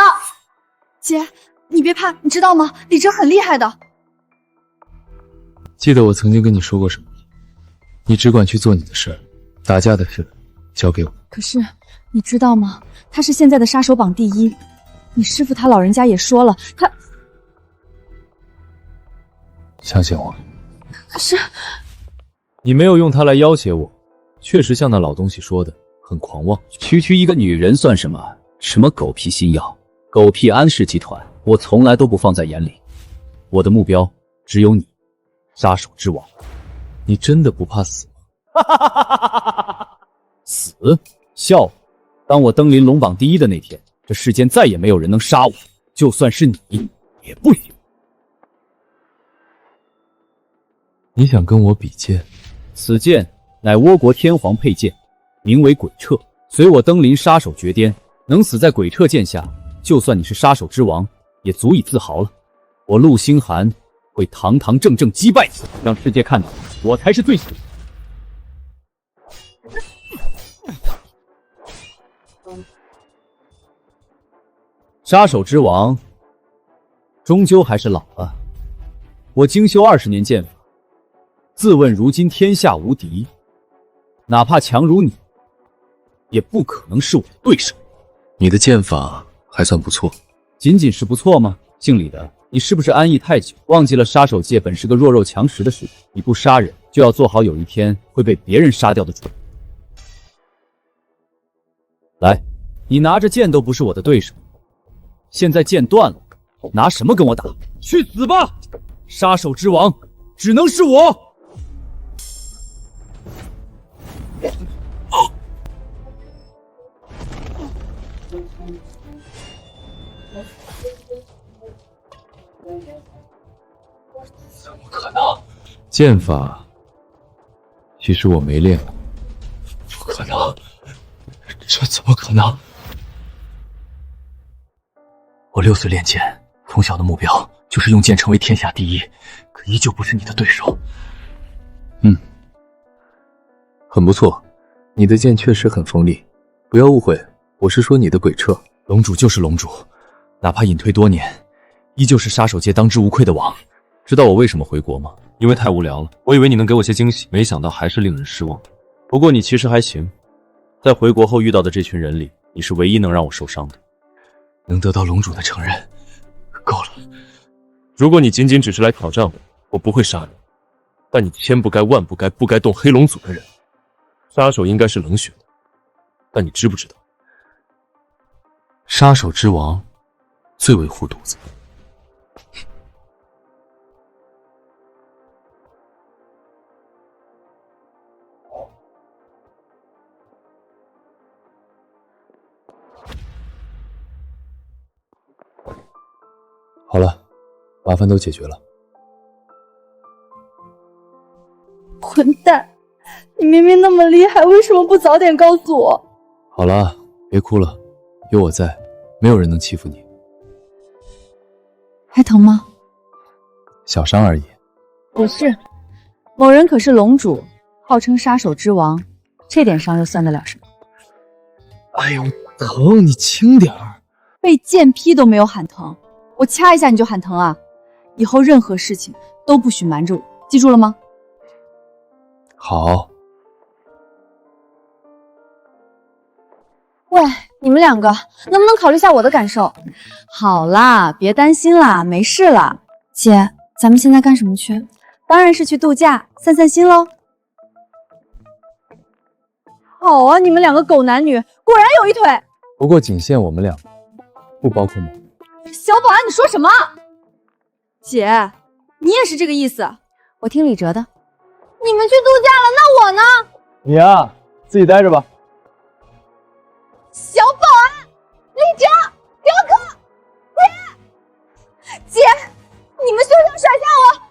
姐，你别怕，你知道吗？李哲很厉害的。记得我曾经跟你说过什么？你只管去做你的事儿，打架的事交给我。可是你知道吗？他是现在的杀手榜第一。你师父他老人家也说了，他相信我。可是你没有用他来要挟我，确实像那老东西说的，很狂妄。区一个女人算什么？什么狗屁新药，狗屁安氏集团，我从来都不放在眼里。我的目标只有你，杀手之王。你真的不怕死吗？死？笑话！当我登临龙榜第一的那天，这世间再也没有人能杀我，就算是你也不行。你想跟我比剑？此剑乃倭国天皇佩剑，名为鬼彻。随我登临杀手绝巅，能死在鬼彻剑下，就算你是杀手之王，也足以自豪了。我陆星寒会堂堂正正击败你，让世界看到我才是最强。杀手之王，终究还是老了。我精修20年剑法，自问如今天下无敌，哪怕强如你，也不可能是我的对手。你的剑法还算不错，仅仅是不错吗？姓李的，你是不是安逸太久，忘记了杀手界本是个弱肉强食的世界？你不杀人，就要做好有一天会被别人杀掉的准备。来，你拿着剑都不是我的对手，现在剑断了，拿什么跟我打？去死吧！杀手之王只能是我。怎么可能？剑法其实我没练过。不可能，这怎么可能？我6岁练剑，从小的目标就是用剑成为天下第一，可依旧不是你的对手。很不错，你的剑确实很锋利。不要误会，我是说你的鬼彻。龙主就是龙主，哪怕隐退多年，依旧是杀手界当之无愧的王。知道我为什么回国吗？因为太无聊了。我以为你能给我些惊喜，没想到还是令人失望。不过你其实还行，在回国后遇到的这群人里，你是唯一能让我受伤的。能得到龙主的承认，够了。如果你仅仅只是来挑战我不会杀你。但你千不该万不该不该动黑龙组的人。杀手应该是冷血的，但你知不知道，杀手之王最为护犊子。好了，麻烦都解决了。混蛋！你明明那么厉害，为什么不早点告诉我？好了，别哭了，有我在，没有人能欺负你。还疼吗？小伤而已。不是，某人可是龙主，号称杀手之王，这点伤又算得了什么？哎呦，疼！你轻点儿。被剑劈都没有喊疼，我掐一下你就喊疼啊！以后任何事情都不许瞒着我，记住了吗？好。喂，你们两个能不能考虑下我的感受？好啦，别担心啦，没事啦。姐，咱们现在干什么去？当然是去度假，散散心喽。好啊，你们两个狗男女，果然有一腿。不过仅限我们俩，不包括某人。小保安，你说什么？姐，你也是这个意思？我听李哲的。你们去度假了，那我呢？你呀，自己待着吧。小保安，李哲，雕刻，姐，你们休想甩下我！